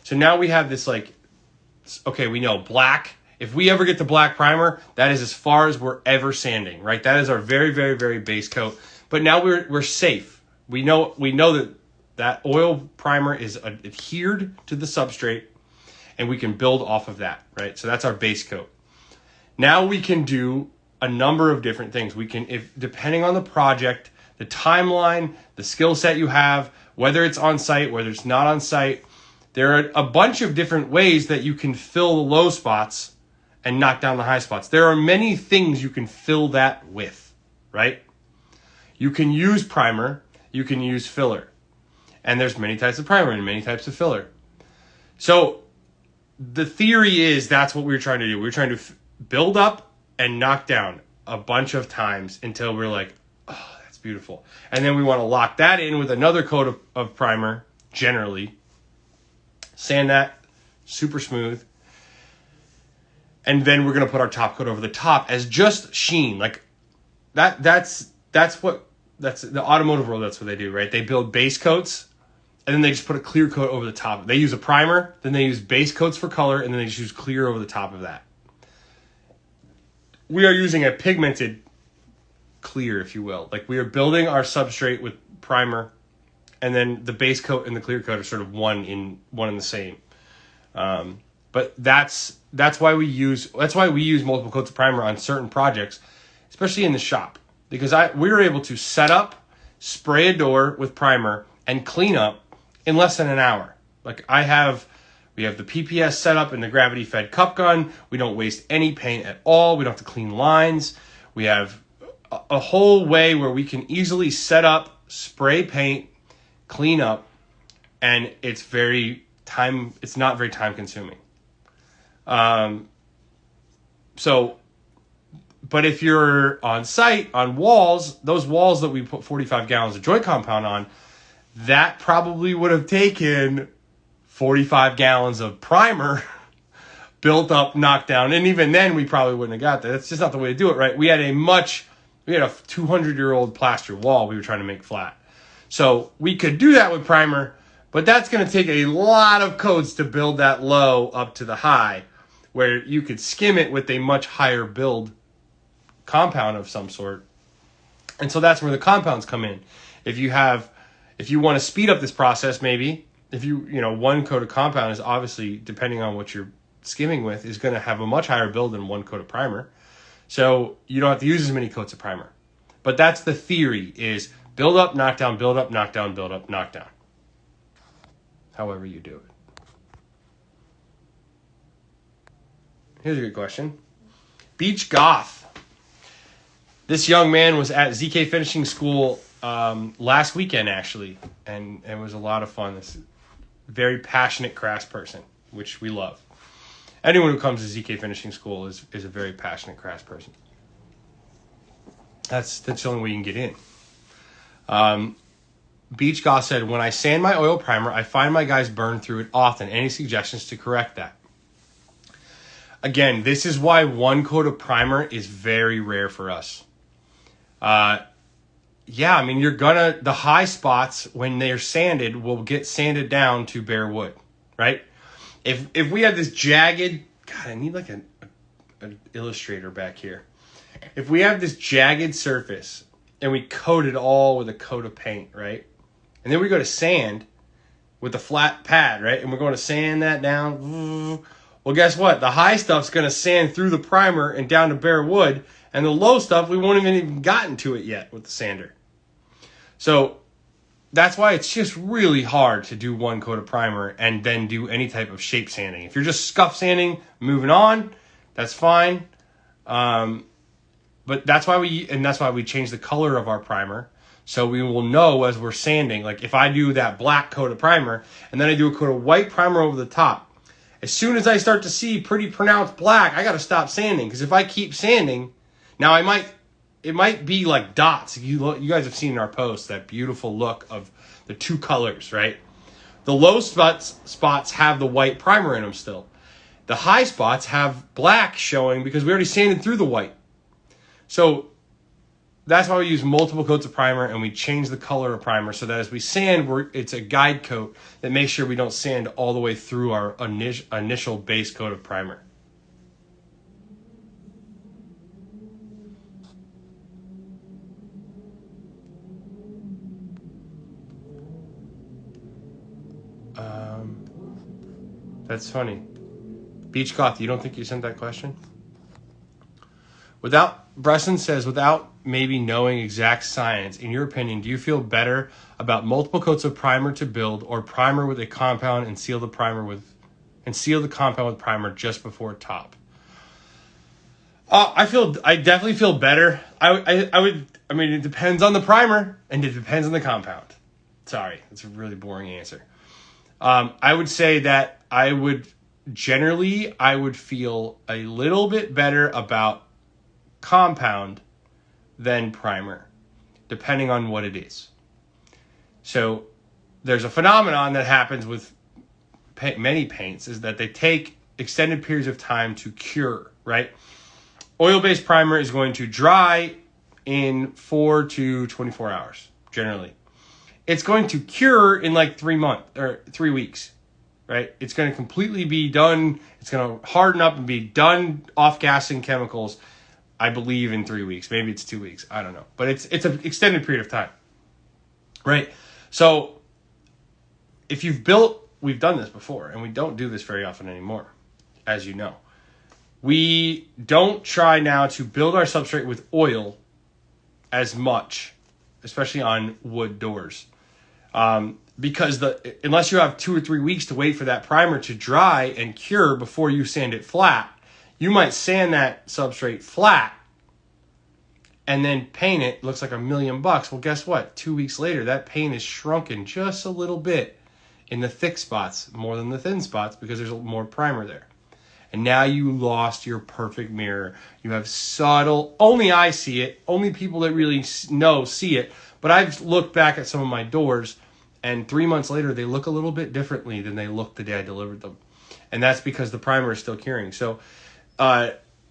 So now we have this we know black. If we ever get the black primer, that is as far as we're ever sanding, right? That is our very, very, very base coat. But now we're safe. We know that oil primer is adhered to the substrate and we can build off of that, right? So that's our base coat. Now we can do a number of different things. We can, depending on the project, the timeline, the skill set you have, whether it's on site, whether it's not on site, there are a bunch of different ways that you can fill the low spots and knock down the high spots. There are many things you can fill that with, right? You can use primer, you can use filler. And there's many types of primer and many types of filler. So the theory is that's what we're trying to do. We're trying to build up and knock down a bunch of times until we're like, oh, that's beautiful. And then we want to lock that in with another coat of primer, generally. Sand that super smooth. And then we're going to put our top coat over the top as just sheen. Like that's the automotive world. That's what they do, right? They build base coats and then they just put a clear coat over the top. They use a primer, then they use base coats for color, and then they just use clear over the top of that. We are using a pigmented clear, if you will. Like we are building our substrate with primer, and then the base coat and the clear coat are sort of one in the same. But that's why we use multiple coats of primer on certain projects, especially in the shop, because we're able to set up, spray a door with primer, and clean up in less than an hour. Like we have the PPS set up in the gravity fed cup gun. We don't waste any paint at all. We don't have to clean lines. We have a whole way where we can easily set up, spray paint, clean up, and it's not very time consuming. But if you're on site, on walls, those walls that we put 45 gallons of joint compound on, that probably would have taken 45 gallons of primer built up, knocked down. And even then, we probably wouldn't have got that. That's just not the way to do it, right? We had a 200-year-old plaster wall we were trying to make flat. So we could do that with primer, but that's going to take a lot of coats to build that low up to the high, where you could skim it with a much higher build compound of some sort. And so that's where the compounds come in. If you want to speed up this process, maybe, one coat of compound is obviously, depending on what you're skimming with, is going to have a much higher build than one coat of primer. So you don't have to use as many coats of primer. But that's the theory, is build up, knock down, build up, knock down, build up, knock down. However you do it. Here's a good question. Beach Goth. This young man was at ZK Finishing School last weekend, actually, and it was a lot of fun. This very passionate crafts person, which we love. Anyone who comes to ZK Finishing School is a very passionate crafts person. That's the only way you can get in. Beach Goth said, when I sand my oil primer, I find my guys burn through it often. Any suggestions to correct that? Again, this is why one coat of primer is very rare for us. The high spots, when they're sanded, will get sanded down to bare wood, right? If we have this jagged, God, I need like an illustrator back here. If we have this jagged surface and we coat it all with a coat of paint, right? And then we go to sand with a flat pad, right? And we're going to sand that down. Well, guess what? The high stuff's going to sand through the primer and down to bare wood. And the low stuff, we won't even gotten to it yet with the sander. So that's why it's just really hard to do one coat of primer and then do any type of shape sanding. If you're just scuff sanding, moving on, that's fine. But that's why we change the color of our primer. So we will know as we're sanding, like if I do that black coat of primer and then I do a coat of white primer over the top, as soon as I start to see pretty pronounced black, I got to stop sanding. Because if I keep sanding, now it might be like dots. You guys have seen in our post that beautiful look of the two colors, right? The low spots have the white primer in them still. The high spots have black showing because we already sanded through the white. So that's why we use multiple coats of primer and we change the color of primer so that as we sand, it's a guide coat that makes sure we don't sand all the way through our initial base coat of primer. That's funny. Beach Goth, you don't think you sent that question? Bresson says, without maybe knowing exact science, in your opinion, do you feel better about multiple coats of primer to build or primer with a compound and seal the compound with primer just before top? I definitely feel better. It depends on the primer and it depends on the compound. Sorry, it's a really boring answer. I would say that I would feel a little bit better about compound than primer, depending on what it is. So there's a phenomenon that happens with many paints is that they take extended periods of time to cure, right? Oil-based primer is going to dry in 4 to 24 hours, generally. It's going to cure in like 3 weeks, right? It's going to completely be done. It's going to harden up and be done off-gassing chemicals, I believe, in 3 weeks. Maybe it's 2 weeks. I don't know. But it's an extended period of time, right? So if we've done this before, and we don't do this very often anymore, as you know. We don't try now to build our substrate with oil as much, especially on wood doors. Because unless you have 2 or 3 weeks to wait for that primer to dry and cure before you sand it flat, you might sand that substrate flat and then paint it. Looks like $1 million. Well, guess what? 2 weeks later, that paint is shrunken just a little bit in the thick spots, more than the thin spots, because there's more primer there. And now you lost your perfect mirror. You have subtle, only I see it, only people that really know see it. But I've looked back at some of my doors And 3 months later, they look a little bit differently than they looked the day I delivered them. And that's because the primer is still curing. So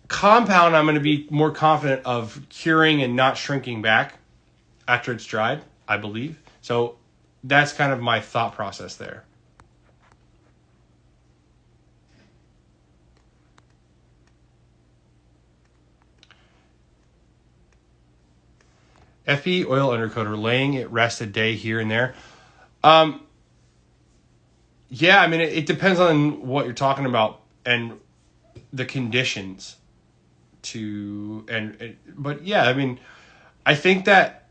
compound, I'm going to be more confident of curing and not shrinking back after it's dried, I believe. So that's kind of my thought process there. FP oil undercoater, laying it rest a day here and there. Yeah, I mean, it depends on what you're talking about and the conditions but yeah, I mean, I think that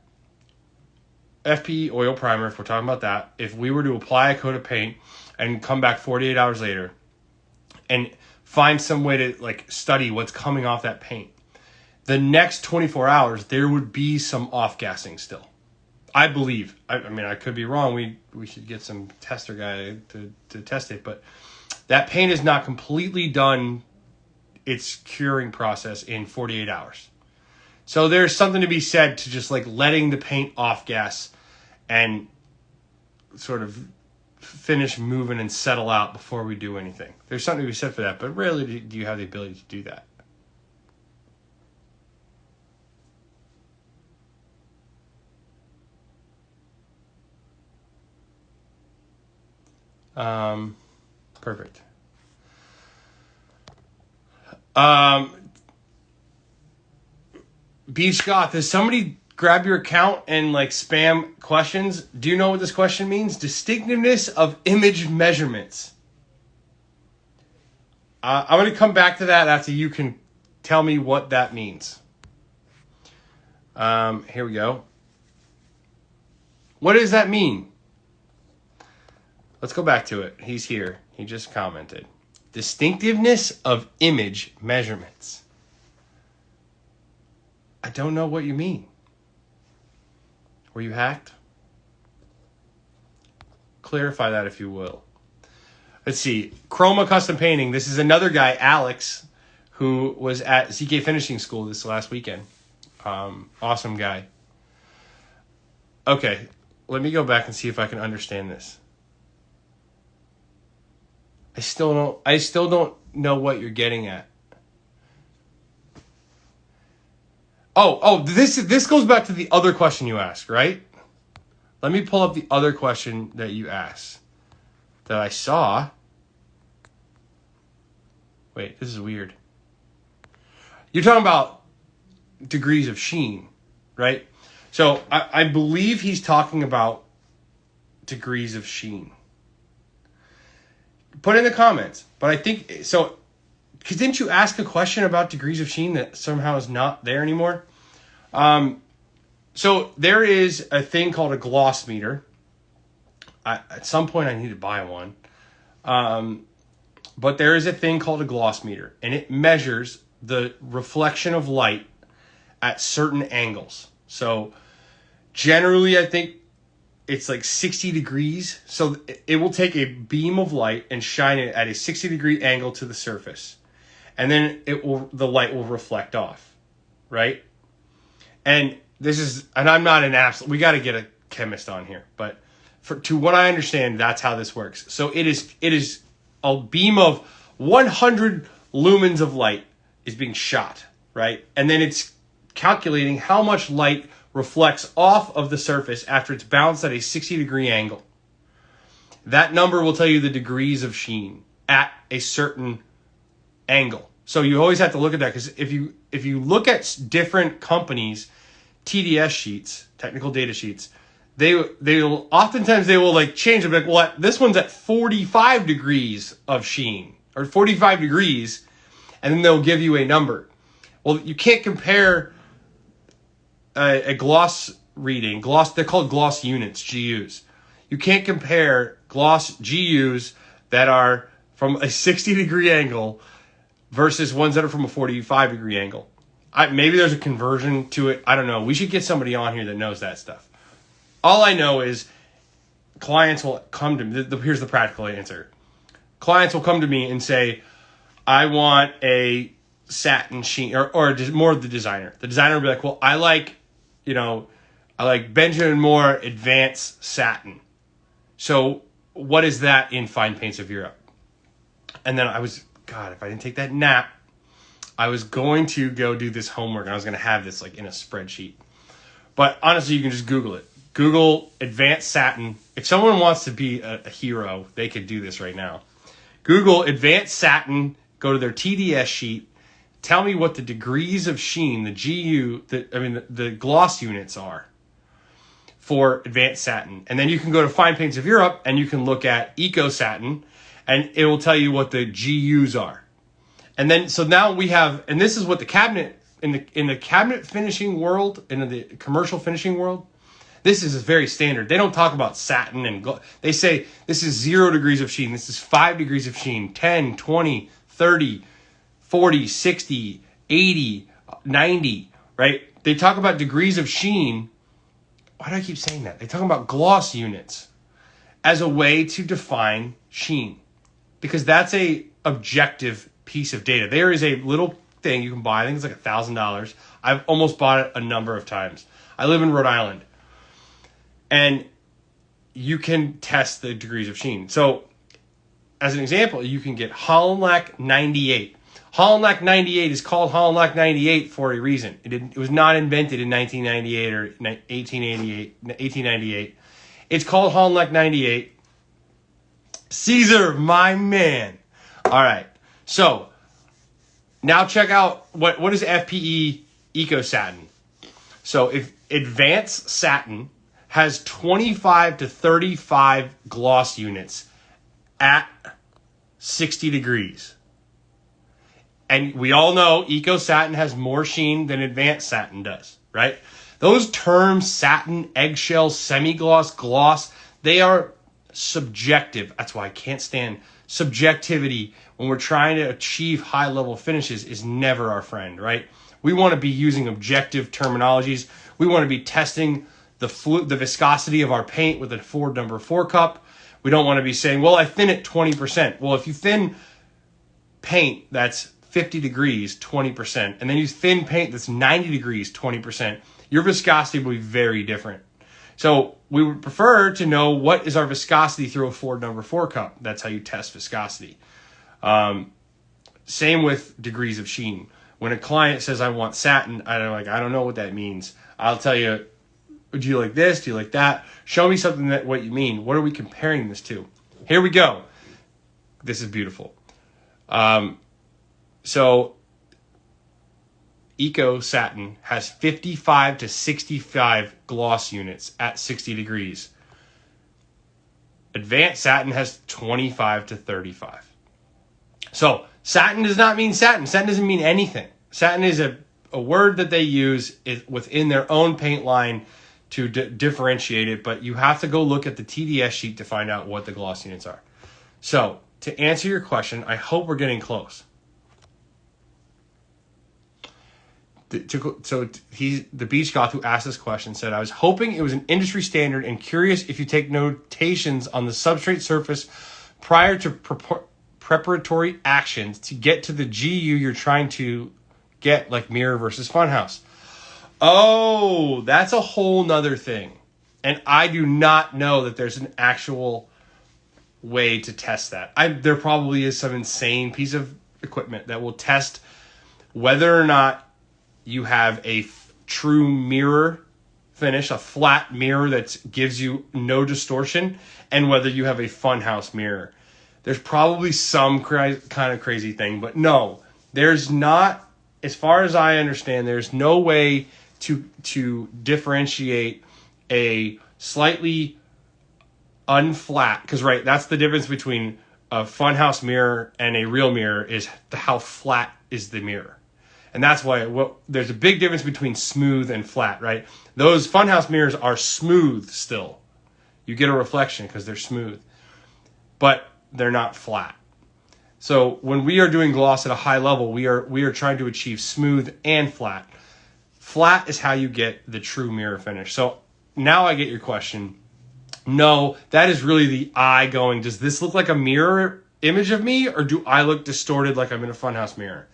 FP oil primer, if we're talking about that, if we were to apply a coat of paint and come back 48 hours later and find some way to like study what's coming off that paint, the next 24 hours, there would be some off-gassing still. I believe. I mean, I could be wrong. We should get some tester guy to test it. But that paint is not completely done its curing process in 48 hours. So there's something to be said to just like letting the paint off gas and sort of finish moving and settle out before we do anything. There's something to be said for that. But rarely do you have the ability to do that. Perfect. B. Scott, does somebody grab your account and like spam questions? Do you know what this question means? Distinctiveness of image measurements. I'm going to come back to that after you can tell me what that means. Here we go. What does that mean? Let's go back to it. He's here. He just commented. Distinctiveness of image measurements. I don't know what you mean. Were you hacked? Clarify that if you will. Let's see. Chroma Custom Painting. This is another guy, Alex, who was at ZK Finishing School this last weekend. Awesome guy. Okay. Let me go back and see if I can understand this. I still don't know what you're getting at. This goes back to the other question you asked, right? Let me pull up the other question that you asked that I saw. Wait, this is weird. You're talking about degrees of sheen, right? So I believe he's talking about degrees of sheen. Put it in the comments. But I think, so, because didn't you ask a question about degrees of sheen that somehow is not there anymore? So there is a thing called a gloss meter. At some point I need to buy one. But there is a thing called a gloss meter. And it measures the reflection of light at certain angles. So generally I think it's like 60 degrees. So it will take a beam of light and shine it at a 60-degree angle to the surface. And then the light will reflect off, right? And I'm not an absolute, we got to get a chemist on here, but to what I understand, that's how this works. So it is a beam of 100 lumens of light is being shot, right? And then it's calculating how much light reflects off of the surface after it's bounced at a 60-degree angle. That number will tell you the degrees of sheen at a certain angle. So you always have to look at that, because if you look at different companies' TDS sheets, technical data sheets, they will oftentimes like change it. Like, well, this one's at 45 degrees of sheen, or 45 degrees, and then they'll give you a number. Well, you can't compare a gloss reading. They're called gloss units, GUs. You can't compare gloss GUs that are from a 60-degree angle versus ones that are from a 45-degree angle. Maybe there's a conversion to it. I don't know. We should get somebody on here that knows that stuff. All I know is clients will come to me. Here's the practical answer. Clients will come to me and say, I want a satin sheen, or more of the designer. The designer will be like, well, I like Benjamin Moore Advanced Satin. So what is that in Fine Paints of Europe? And then God, if I didn't take that nap, I was going to go do this homework, and I was going to have this like in a spreadsheet. But honestly, you can just Google it. Google advanced satin. If someone wants to be a hero, they could do this right now. Google advanced satin, go to their TDS sheet, tell me what the degrees of sheen, the gloss units are for advanced satin. And then you can go to Fine Paints of Europe and you can look at Eco Satin, and it will tell you what the GUs are. And then, so now we have, and this is what the cabinet, in the cabinet finishing world, in the commercial finishing world, this is very standard. They don't talk about satin and they say this is 0 degrees of sheen. This is 5 degrees of sheen, 10, 20, 30, 40, 60, 80, 90, right? They talk about degrees of sheen. Why do I keep saying that? They talk about gloss units as a way to define sheen, because that's a objective piece of data. There is a little thing you can buy. I think it's like $1,000. I've almost bought it a number of times. I live in Rhode Island. And you can test the degrees of sheen. So, as an example, you can get Holland Lac 98. Holland Lac 98 is called Holland Lac 98 for a reason. It was not invented in 1998 or 1898. It's called Holland Lac 98. Caesar, my man. All right. So, now check out what is FPE Eco Satin. So, if advanced satin has 25 to 35 gloss units at 60 degrees. And we all know Eco Satin has more sheen than advanced satin does, right? Those terms, satin, eggshell, semi-gloss, gloss, they are subjective. That's why I can't stand subjectivity when we're trying to achieve high-level finishes is never our friend, right? We want to be using objective terminologies. We want to be testing the viscosity of our paint with a Ford number 4 cup. We don't want to be saying, well, I thin it 20%. Well, if you thin paint that's 50 degrees, 20%, and then you thin paint that's 90 degrees, 20%, your viscosity will be very different. So we would prefer to know what is our viscosity through a Ford number 4 cup. That's how you test viscosity. Same with degrees of sheen. When a client says, I want satin, I don't know what that means. I'll tell you, do you like this? Do you like that? Show me something that what you mean. What are we comparing this to? Here we go. This is beautiful. So Eco Satin has 55 to 65 gloss units at 60 degrees. Advanced Satin has 25 to 35. So satin does not mean satin. Satin doesn't mean anything. Satin is a word that they use within their own paint line to differentiate it, but you have to go look at the TDS sheet to find out what the gloss units are. So, to answer your question, I hope we're getting close. The beach goth who asked this question said, I was hoping it was an industry standard and curious if you take notations on the substrate surface prior to preparatory actions to get to the GU you're trying to get, like mirror versus funhouse. Oh, that's a whole nother thing. And I do not know that there's an actual way to test that. There probably is some insane piece of equipment that will test whether or not you have a true mirror finish, a flat mirror that gives you no distortion, and whether you have a funhouse mirror. There's probably some kind of crazy thing, but no, there's not, as far as I understand, there's no way to differentiate a slightly unflat, because right, that's the difference between a funhouse mirror and a real mirror is how flat is the mirror. And that's why there's a big difference between smooth and flat, right? Those funhouse mirrors are smooth still. You get a reflection because they're smooth, but they're not flat. So when we are doing gloss at a high level, we are trying to achieve smooth and flat. Flat is how you get the true mirror finish. So now I get your question. No, that is really the eye going, does this look like a mirror image of me, or do I look distorted like I'm in a funhouse mirror?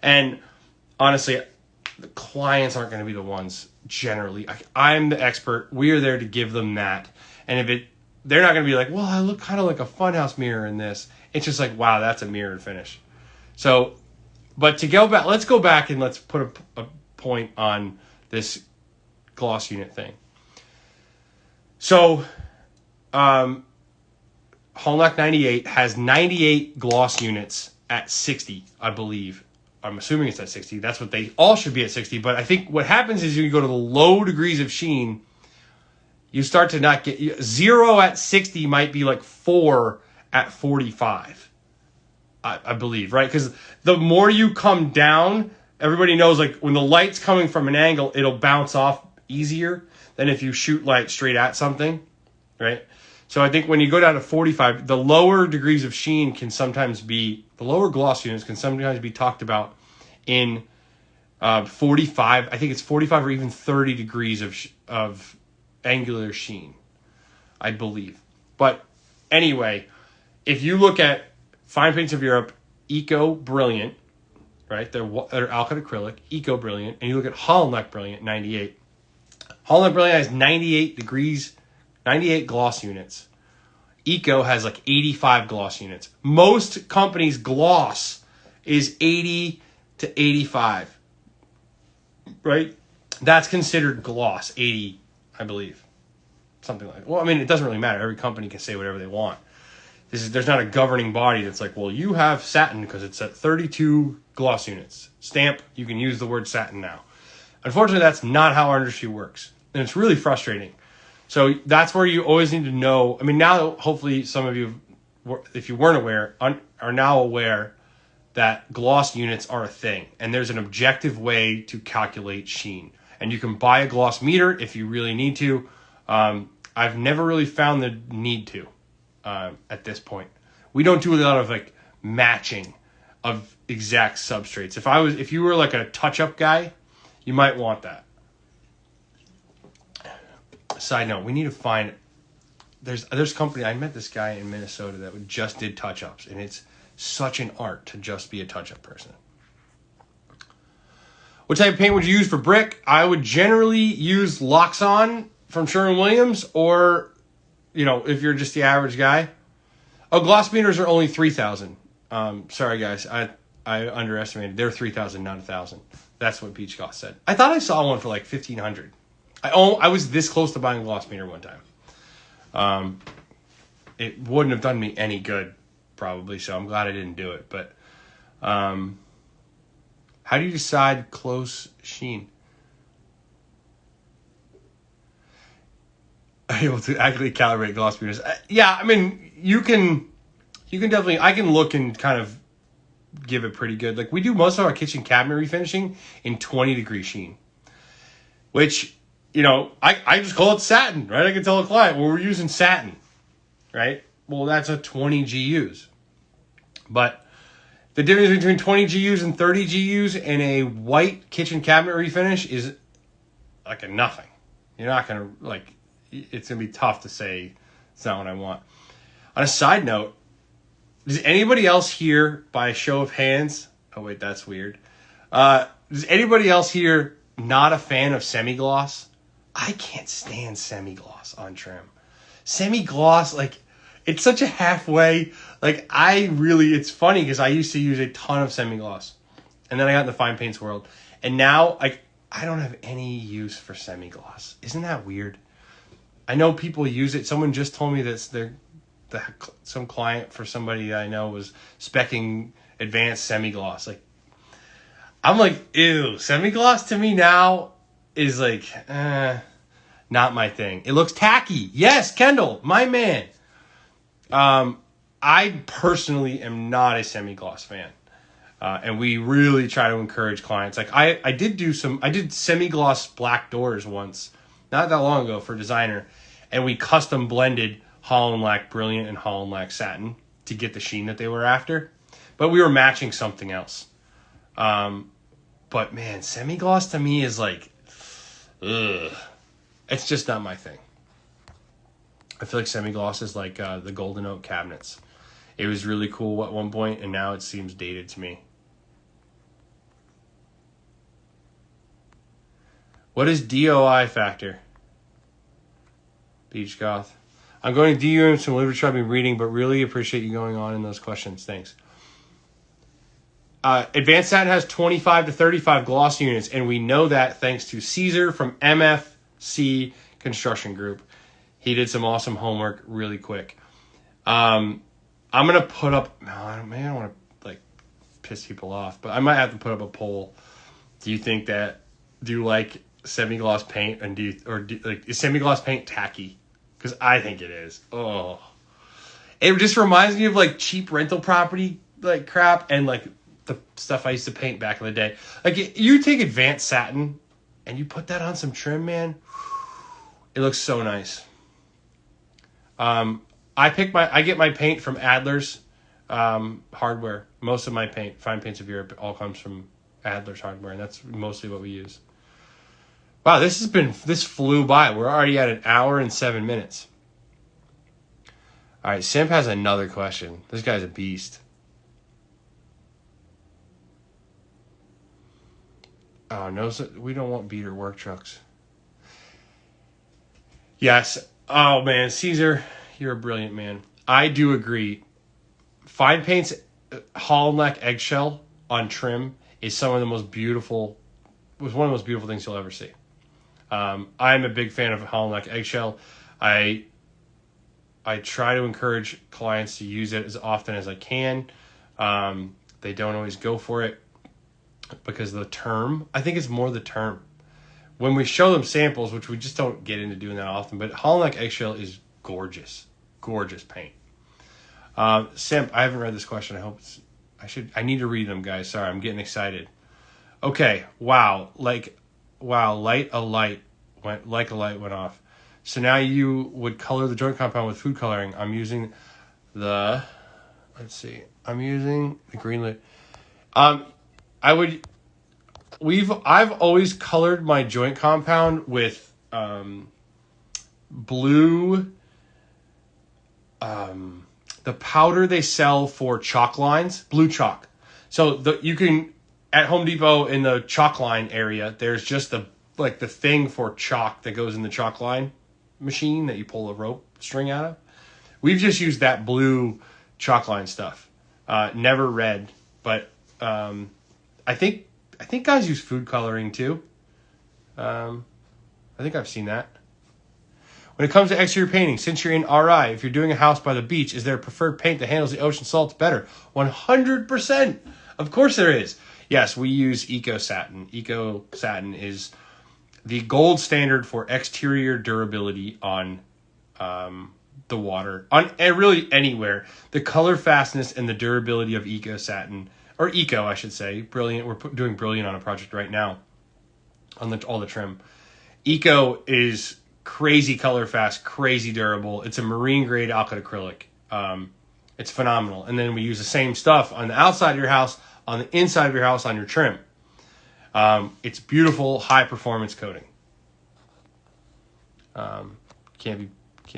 And honestly, the clients aren't going to be the ones generally. I'm the expert. We are there to give them that. And if they're not going to be like, well, I look kind of like a funhouse mirror in this. It's just like, wow, that's a mirrored finish. So, but to go back, let's go back and let's put a point on this gloss unit thing. So, Hallmark 98 has 98 gloss units at 60, I believe. I'm assuming it's at 60. That's what they all should be at 60. But I think what happens is you go to the low degrees of sheen, you start to not get 0 at 60 might be like 4 at 45. I believe, right? Because the more you come down, everybody knows like when the light's coming from an angle, it'll bounce off easier than if you shoot light straight at something, right? So I think when you go down to 45, the lower degrees of sheen can sometimes be, the lower gloss units can sometimes be talked about in 45. I think it's 45 or even 30 degrees of angular sheen, I believe. But anyway, if you look at Fine Paints of Europe, Eco Brilliant, right? They're alkyd acrylic, Eco Brilliant, and you look at Hallmark Brilliant 98. Hallmark Brilliant has 98 degrees, 98 gloss units. Eco has like 85 gloss units. Most companies' gloss is 80 to 85, right? That's considered gloss, 80, I believe. Something like that. Well, I mean, it doesn't really matter. Every company can say whatever they want. There's not a governing body that's like, well, you have satin because it's at 32 gloss units. Stamp, you can use the word satin now. Unfortunately, that's not how our industry works. And it's really frustrating. So that's where you always need to know. I mean, now, hopefully, some of you, if you weren't aware, are now aware that gloss units are a thing. And there's an objective way to calculate sheen. And you can buy a gloss meter if you really need to. I've never really found the need to. At this point, we don't do a lot of like matching of exact substrates. If you were like a touch-up guy, you might want that. Side note, we need to find. There's a company. I met this guy in Minnesota that just did touch-ups, and it's such an art to just be a touch-up person. What type of paint would you use for brick? I would generally use Loxon from Sherwin-Williams, or if you're just the average guy. Oh, gloss meters are only 3,000. Sorry, guys. I underestimated. They're 3,000, not 1,000. That's what Beach Goss said. I thought I saw one for like 1,500. I was this close to buying a gloss meter one time. It wouldn't have done me any good, probably, so I'm glad I didn't do it. But how do you decide close sheen? Able to accurately calibrate gloss meters. Yeah, I mean, you can definitely, I can look and kind of give it pretty good. Like we do most of our kitchen cabinet refinishing in 20 degree sheen, which, I just call it satin, right? I can tell a client, well, we're using satin, right? Well, that's a 20 GUs. But the difference between 20 GUs and 30 GUs in a white kitchen cabinet refinish is like a nothing. You're not going to, it's going to be tough to say it's not what I want. On a side note, does anybody else here, by a show of hands, oh wait, that's weird. Does anybody else here not a fan of semi-gloss? I can't stand semi-gloss on trim. Semi-gloss, it's such a halfway, it's funny because I used to use a ton of semi-gloss. And then I got in the fine paints world. And now, I don't have any use for semi-gloss. Isn't that weird? I know people use it. Someone just told me that some client for somebody I know was speccing advanced semi-gloss. I'm like, ew. Semi-gloss to me now is not my thing. It looks tacky. Yes, Kendall, my man. I personally am not a semi-gloss fan. And we really try to encourage clients. I did semi-gloss black doors once, not that long ago, for designer, and we custom blended Holland Lac Brilliant and Holland Lac Satin to get the sheen that they were after. But we were matching something else. But man, semi-gloss to me is ugh. It's just not my thing. I feel like semi-gloss is like the Golden Oak cabinets. It was really cool at one point, and now it seems dated to me. What is DOI factor? Beach Goth. I'm going to DM some literature I've been reading, but really appreciate you going on in those questions. Thanks. Advanced Satin has 25 to 35 gloss units, and we know that thanks to Caesar from MFC Construction Group. He did some awesome homework really quick. I'm going to put up... No, I don't want to like piss people off, but I might have to put up a poll. Do you like semi-gloss paint, and is semi-gloss paint tacky? Because I think it is. Oh, it just reminds me of like cheap rental property like crap and like the stuff I used to paint back in the day. Like you take Advanced Satin and you put that on some trim, man. It looks so nice. I get my paint from Adler's hardware. Most of my fine paints of Europe, all comes from Adler's hardware, and that's mostly what we use. Wow, this flew by. We're already at 1 hour and 7 minutes. All right, Simp has another question. This guy's a beast. Oh, no, we don't want beater work trucks. Yes. Oh, man, Caesar, you're a brilliant man. I do agree. Fine paint's hollow neck eggshell on trim is one of the most beautiful things you'll ever see. I'm a big fan of hollow neck eggshell. I try to encourage clients to use it as often as I can. They don't always go for it because of the term. I think it's more the term. When we show them samples, which we just don't get into doing that often, but hollow neck eggshell is gorgeous. Gorgeous paint. Simp, I haven't read this question. I need to read them, guys. Sorry, I'm getting excited. Okay, wow. Light a light went off. So now you would color the joint compound with food coloring. I'm using the green lit. I've always colored my joint compound with blue, the powder they sell for chalk lines, blue chalk. So you can, at Home Depot in the chalk line area, there's just the thing for chalk that goes in the chalk line machine that you pull a rope string out of. We've just used that blue chalk line stuff. Never red, but I think guys use food coloring too. I think I've seen that. When it comes to exterior painting, since you're in RI, if you're doing a house by the beach, is there a preferred paint that handles the ocean salts better? 100%. Of course there is. Yes, we use Eco Satin. Eco Satin is the gold standard for exterior durability on the water, and really anywhere. The color fastness and the durability of Eco Satin, or Eco, I should say, brilliant. We're doing brilliant on a project right now on all the trim. Eco is crazy color fast, crazy durable. It's a marine grade alkyd acrylic. It's phenomenal. And then we use the same stuff on the outside of your house, on the inside of your house, on your trim. It's beautiful, high performance coating. Can't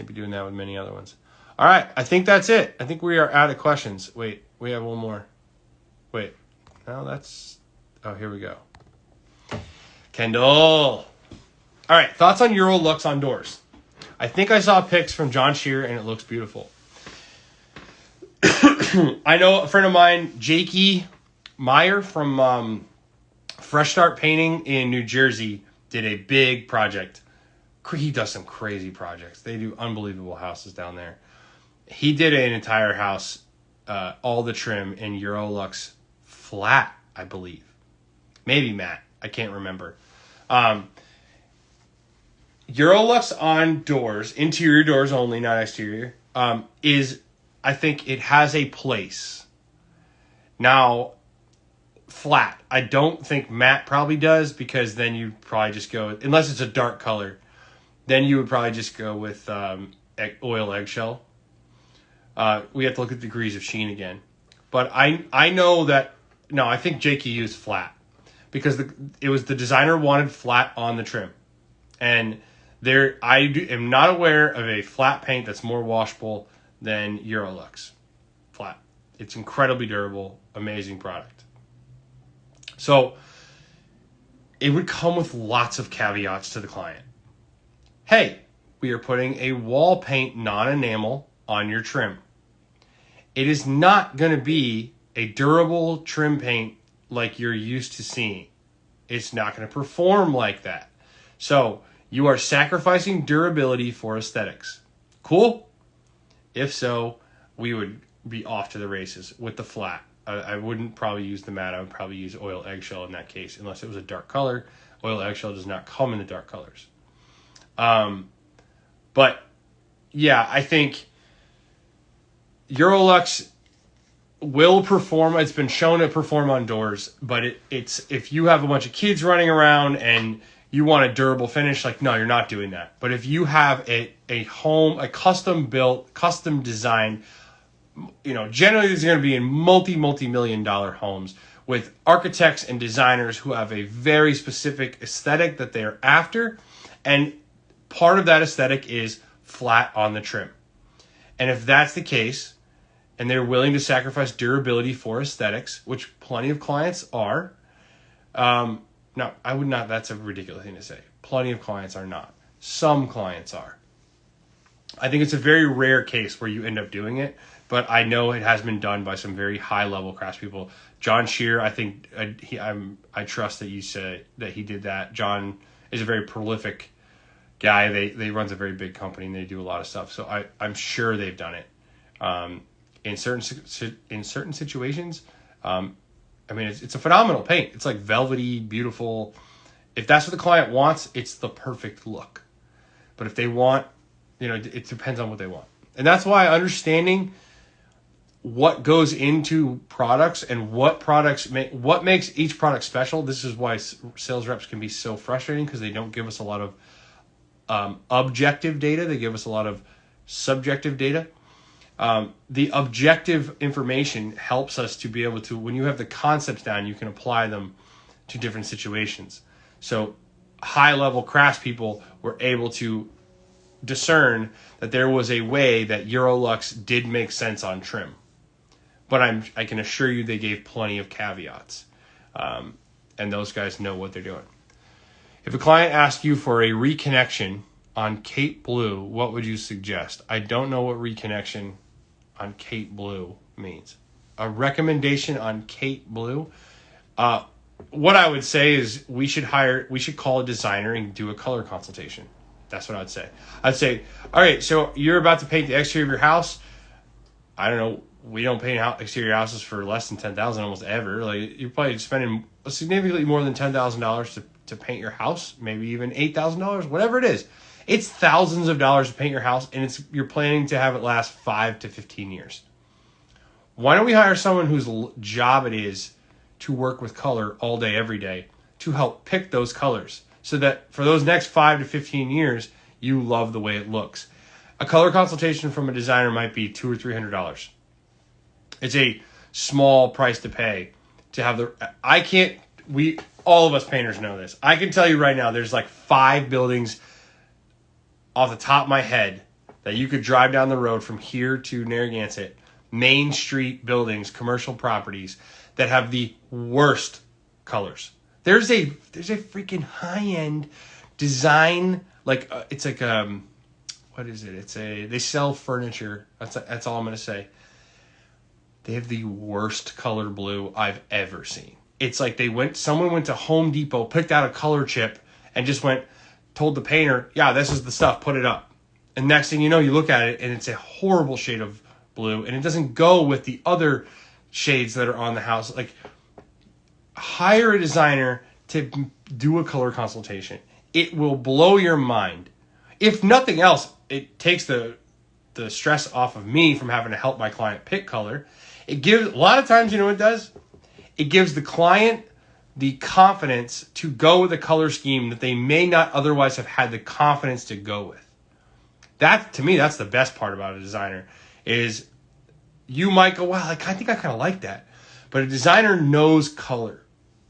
be doing that with many other ones. All right, I think that's it. I think we are out of questions. Wait, we have one more. Wait, no, oh, here we go. Kendall. All right, thoughts on Eurolux on doors. I think I saw pics from John Shear, and it looks beautiful. I know a friend of mine, Jakey Meyer from Fresh Start Painting in New Jersey, did a big project. He does some crazy projects. They do unbelievable houses down there. He did an entire house, all the trim in Eurolux flat, I believe. Maybe matte. I can't remember. Eurolux on doors, interior doors only, not exterior, I think it has a place. Now, flat. I don't think matte probably does, because then you'd probably just go, unless it's a dark color, then you would probably just go with oil eggshell. We have to look at degrees of sheen again. But I know that, no, I think Jakey used flat, because it was the designer wanted flat on the trim. And am not aware of a flat paint that's more washable than Eurolux flat. It's incredibly durable, amazing product. So it would come with lots of caveats to the client. Hey, we are putting a wall paint non-enamel on your trim. It is not going to be a durable trim paint like you're used to seeing. It's not going to perform like that. So you are sacrificing durability for aesthetics. Cool? If so, we would be off to the races with the flat. I wouldn't probably use the matte. I would probably use oil eggshell in that case, unless it was a dark color. Oil eggshell does not come in the dark colors. But yeah, I think Eurolux will perform. It's been shown to perform on doors, but it's if you have a bunch of kids running around and you want a durable finish, like, no, you're not doing that. But if you have a home, a custom built, custom designed, generally these are going to be in multi-million dollar homes with architects and designers who have a very specific aesthetic that they're after. And part of that aesthetic is flat on the trim. And if that's the case, and they're willing to sacrifice durability for aesthetics, which plenty of clients are, no, I would not, that's a ridiculous thing to say. Plenty of clients are not. Some clients are. I think it's a very rare case where you end up doing it, but I know it has been done by some very high-level craftspeople. John Shear, I think, I trust that you said that he did that. John is a very prolific guy. They runs a very big company, and they do a lot of stuff. So I'm sure they've done it. In certain situations, it's a phenomenal paint. It's like velvety, beautiful. If that's what the client wants, it's the perfect look. But if they want, it depends on what they want. And that's why understanding what goes into products and what makes each product special. This is why sales reps can be so frustrating, because they don't give us a lot of objective data. They give us a lot of subjective data. The objective information helps us to be able to, when you have the concepts down, you can apply them to different situations. So high-level craftspeople were able to discern that there was a way that Eurolux did make sense on trim. But I can assure you they gave plenty of caveats. And those guys know what they're doing. If a client asked you for a reconnection on Kate Blue, what would you suggest? I don't know what reconnection on Kate Blue means. A recommendation on Kate Blue? What I would say is we should call a designer and do a color consultation. That's what I'd say. I'd say, all right, so you're about to paint the exterior of your house. I don't know. We don't paint exterior houses for less than $10,000 almost ever. Like, you're probably spending significantly more than $10,000 to paint your house, maybe even $8,000, whatever it is. It's thousands of dollars to paint your house, and you're planning to have it last 5 to 15 years. Why don't we hire someone whose job it is to work with color all day, every day, to help pick those colors, so that for those next 5 to 15 years, you love the way it looks. A color consultation from a designer might be $200 or $300. It's a small price to pay to have all of us painters know this. I can tell you right now, there's like 5 buildings off the top of my head that you could drive down the road from here to Narragansett, Main Street buildings, commercial properties that have the worst colors. There's a freaking high-end design, like it's like what is it? They sell furniture. That's all I'm gonna say. They have the worst color blue I've ever seen. It's like someone went to Home Depot, picked out a color chip, and just told the painter, yeah, this is the stuff, put it up. And next thing you know, you look at it and it's a horrible shade of blue, and it doesn't go with the other shades that are on the house. Like, hire a designer to do a color consultation. It will blow your mind. If nothing else, it takes the stress off of me from having to help my client pick color. It gives, a lot of times, you know what it does? It gives the client the confidence to go with a color scheme that they may not otherwise have had the confidence to go with. That, to me, that's the best part about a designer, is you might go, wow, I think I kind of like that. But a designer knows color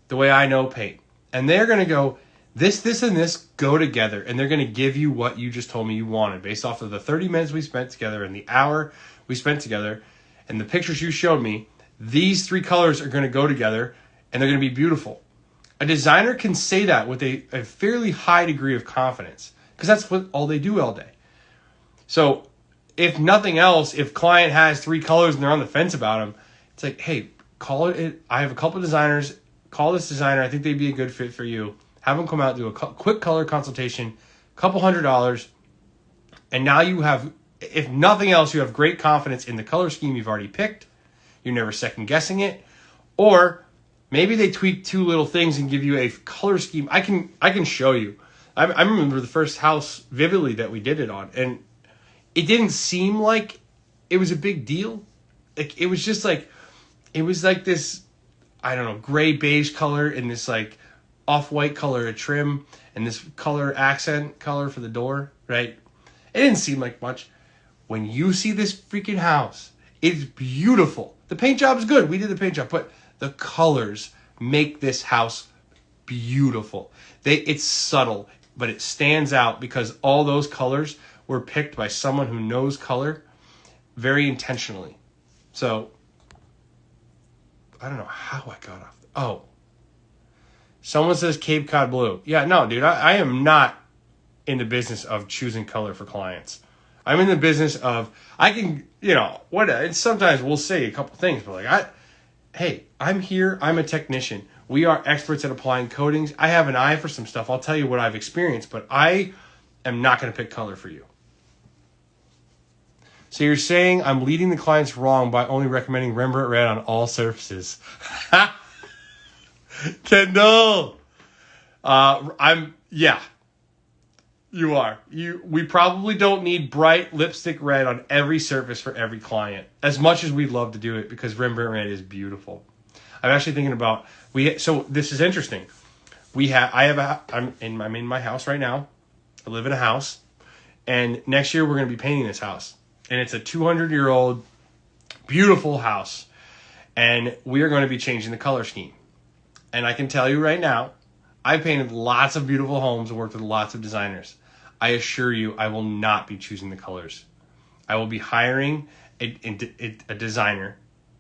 the way I know paint. And they're going to go, this, and this go together. And they're going to give you what you just told me you wanted based off of the 30 minutes we spent together and the hour we spent together and the pictures you showed me. These 3 colors are going to go together and they're going to be beautiful. A designer can say that with a fairly high degree of confidence, because that's all they do all day. So if nothing else, if client has 3 colors and they're on the fence about them, it's like, hey, call it. I have a couple designers. Call this designer. I think they'd be a good fit for you. Have them come out, do a quick color consultation, couple $100, and now you have, if nothing else, you have great confidence in the color scheme you've already picked. You're never second guessing it. Or maybe they tweak 2 little things and give you a color scheme. I can show you. I remember the first house vividly that we did it on, and it didn't seem like it was a big deal. Like it was just like, it was like this, I don't know, gray beige color and this like off-white color of trim and this color accent color for the door, right? It didn't seem like much. When you see this freaking house, it's beautiful. The paint job is good. We did the paint job, but the colors make this house beautiful. It's subtle, but it stands out because all those colors were picked by someone who knows color very intentionally. So I don't know how I got off. Oh, someone says Cape Cod blue. Yeah, no, dude, I am not in the business of choosing color for clients. I'm in the business of, I can, and sometimes we'll say a couple things, but hey, I'm here. I'm a technician. We are experts at applying coatings. I have an eye for some stuff. I'll tell you what I've experienced, but I am not going to pick color for you. So you're saying I'm leading the clients wrong by only recommending Rembrandt red on all surfaces. Kendall. Yeah. You are. We probably don't need bright lipstick red on every surface for every client, as much as we'd love to do it, because Rembrandt red is beautiful. I'm actually thinking about, so this is interesting. I'm in my house right now. I live in a house, and next year we're going to be painting this house. And it's a 200-year-old beautiful house, and we are going to be changing the color scheme. And I can tell you right now, I painted lots of beautiful homes and worked with lots of designers. I assure you, I will not be choosing the colors. I will be hiring a designer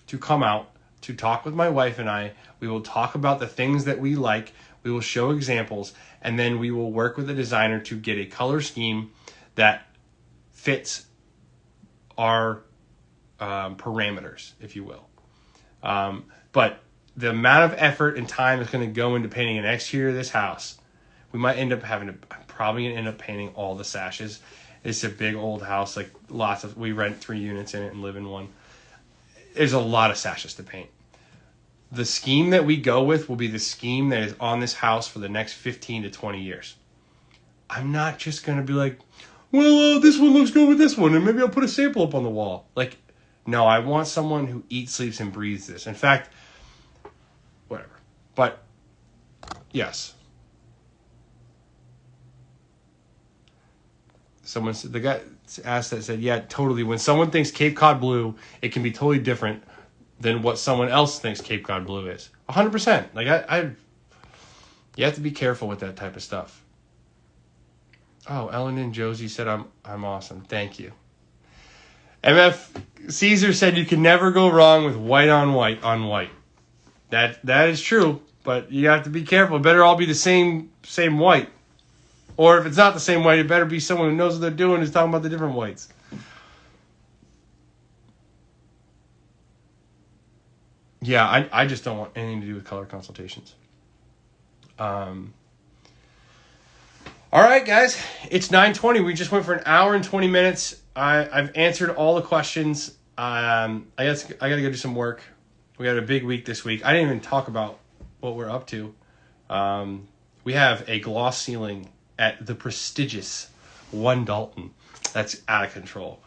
to come out to talk with my wife and I. We will talk about the things that we like. We will show examples, and then we will work with the designer to get a color scheme that fits our parameters, if you will. But the amount of effort and time that's going to go into painting an exterior of this house, we might end up I'm probably going to end up painting all the sashes. It's a big old house, like we rent 3 units in it and live in one. There's a lot of sashes to paint. The scheme that we go with will be the scheme that is on this house for the next 15 to 20 years. I'm not just going to be like, well, this one looks good with this one, and maybe I'll put a sample up on the wall. No, I want someone who eats, sleeps, and breathes this. In fact, whatever. But, yes. The guy asked that said, yeah, totally. When someone thinks Cape Cod blue, it can be totally different than what someone else thinks Cape Cod blue is. 100%. You have to be careful with that type of stuff. Oh, Ellen and Josie said I'm awesome. Thank you. MF Caesar said you can never go wrong with white on white on white. That is true, but you have to be careful. It better all be the same white. Or if it's not the same white, it better be someone who knows what they're doing, who's talking about the different whites. Yeah, I just don't want anything to do with color consultations. All right, guys, it's 9:20. We just went for an hour and 20 minutes. I've answered all the questions. I got to go do some work. We had a big week this week. I didn't even talk about what we're up to. We have a gloss ceiling at the prestigious One Dalton. That's out of control.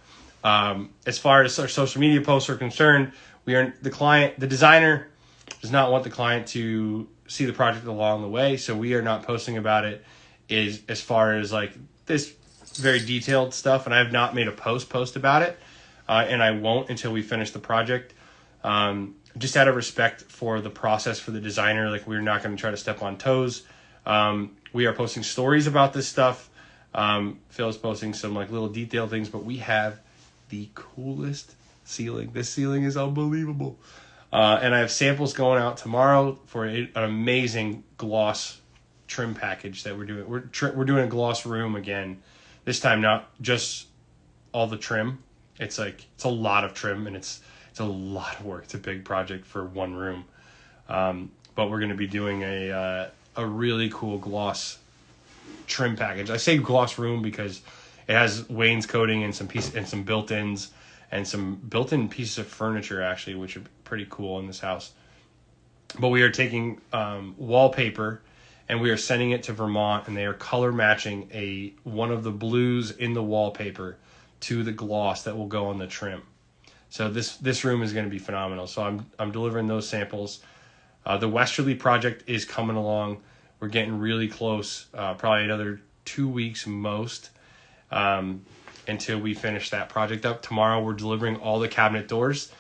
As far as our social media posts are concerned, the designer does not want the client to see the project along the way, so we are not posting about it. Is as far as like this very detailed stuff, and I have not made a post about it, and I won't until we finish the project. Just out of respect for the process for the designer, like we're not going to try to step on toes. We are posting stories about this stuff. Phil's posting some like little detailed things, but we have the coolest ceiling. This ceiling is unbelievable, and I have samples going out tomorrow for an amazing gloss trim package that we're doing. We're doing a gloss room again. This time not just all the trim. It's a lot of trim, and it's a lot of work. It's a big project for one room. But we're going to be doing a really cool gloss trim package. I say gloss room because it has wainscoting and some built-ins and some built-in pieces of furniture, actually, which are pretty cool in this house. But we are taking wallpaper, and we are sending it to Vermont, and they are color matching one of the blues in the wallpaper to the gloss that will go on the trim. So this room is going to be phenomenal. So I'm delivering those samples. The Westerly project is coming along. We're getting really close. Probably another 2 weeks most until we finish that project up. Tomorrow we're delivering all the cabinet doors.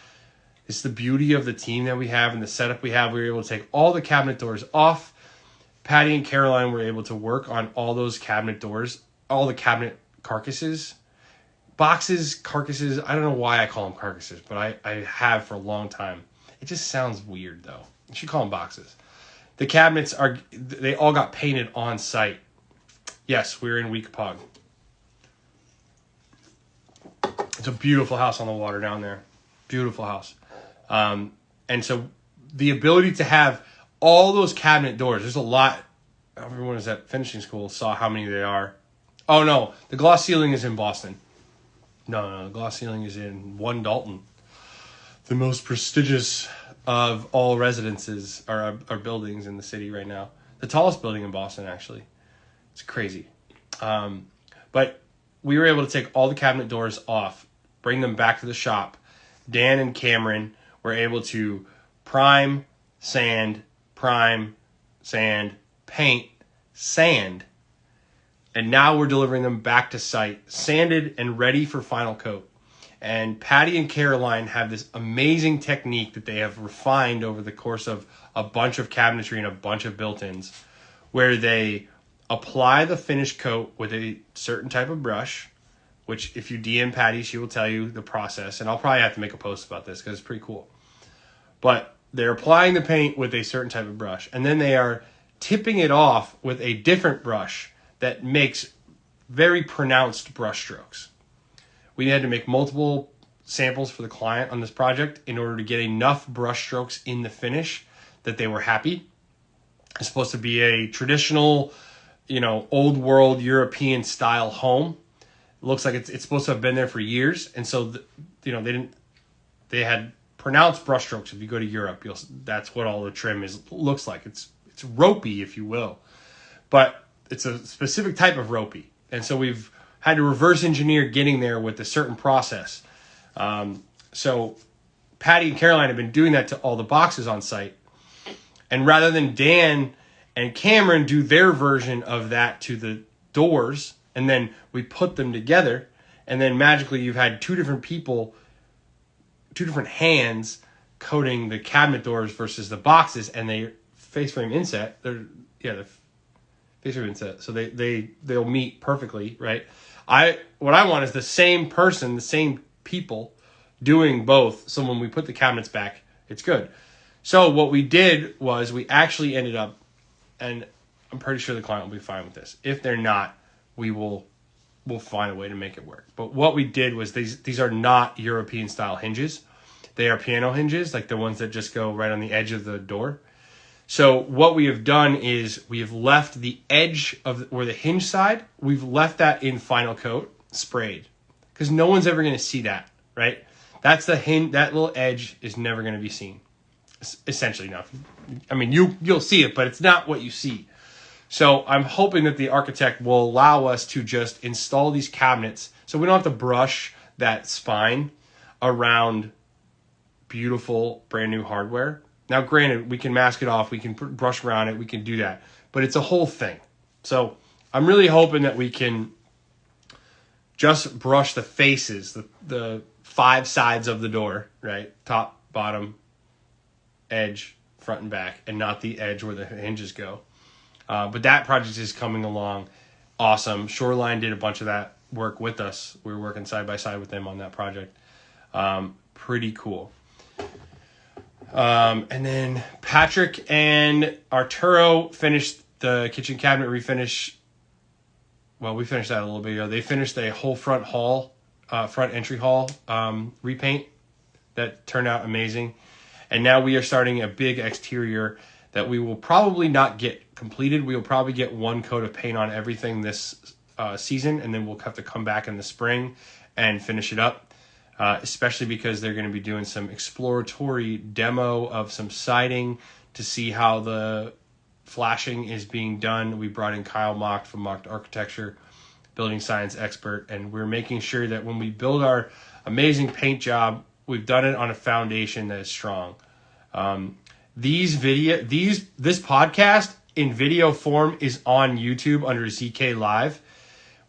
It's the beauty of the team that we have and the setup we have. We were able to take all the cabinet doors off. Patty and Caroline were able to work on all those cabinet doors, all the cabinet carcasses. Boxes, carcasses, I don't know why I call them carcasses, but I have for a long time. It just sounds weird, though. You should call them boxes. The cabinets, they all got painted on site. Yes, we're in Weekapaug. It's a beautiful house on the water down there. Beautiful house. And so the ability to have all those cabinet doors, there's a lot. Everyone who's at finishing school saw how many there are. Oh, no, the gloss ceiling is in Boston. No, the gloss ceiling is in One Dalton. The most prestigious of all residences or buildings in the city right now. The tallest building in Boston, actually. It's crazy. But we were able to take all the cabinet doors off, bring them back to the shop. Dan and Cameron were able to prime, sand, paint, sand. And now we're delivering them back to site, sanded and ready for final coat. And Patty and Caroline have this amazing technique that they have refined over the course of a bunch of cabinetry and a bunch of built-ins, where they apply the finish coat with a certain type of brush, which if you DM Patty, she will tell you the process. And I'll probably have to make a post about this because it's pretty cool. But they're applying the paint with a certain type of brush, and then they are tipping it off with a different brush that makes very pronounced brush strokes. We had to make multiple samples for the client on this project in order to get enough brush strokes in the finish that they were happy. It's supposed to be a traditional, old world European style home. It looks like it's supposed to have been there for years. And so, they had pronounced brush strokes. If you go to Europe, that's what all the trim looks like. It's ropey, if you will. But it's a specific type of ropey. And so we've had to reverse engineer getting there with a certain process. So Patty and Caroline have been doing that to all the boxes on site. And rather than Dan and Cameron do their version of that to the doors, and then we put them together, and then magically you've had two different hands coating the cabinet doors versus the boxes, and they face frame inset. They're face frame inset. So they'll meet perfectly, right? What I want is the same person, the same people doing both. So when we put the cabinets back, it's good. So what we did was we actually ended up, and I'm pretty sure the client will be fine with this. If they're not, we'll find a way to make it work. But what we did was these are not European style hinges. They are piano hinges, like the ones that just go right on the edge of the door. So what we have done is we have left the edge or the hinge side, we've left that in final coat, sprayed. Because no one's ever going to see that, right? That's the hinge, that little edge is never going to be seen. Essentially not. I mean, you'll see it, but it's not what you see. So I'm hoping that the architect will allow us to just install these cabinets so we don't have to brush that spine around beautiful brand new hardware. Now, granted, we can mask it off, we can brush around it, we can do that, but it's a whole thing. So I'm really hoping that we can just brush the faces, the 5 sides of the door, right? Top, bottom, edge, front and back, and not the edge where the hinges go. But that project is coming along awesome. Shoreline did a bunch of that work with us. We were working side by side with them on that project. Pretty cool. And then Patrick and Arturo finished the kitchen cabinet refinish. Well, we finished that a little bit ago. They finished a whole front hall front entry hall repaint that turned out amazing. And now we are starting a big exterior that we will probably not get completed. We will probably get one coat of paint on everything this season, and then we'll have to come back in the spring and finish it up, especially because they're going to be doing some exploratory demo of some siding to see how the flashing is being done. We brought in Kyle Mocht from Mocht Architecture, building science expert, and we're making sure that when we build our amazing paint job, we've done it on a foundation that is strong. This podcast in video form is on YouTube under ZK Live.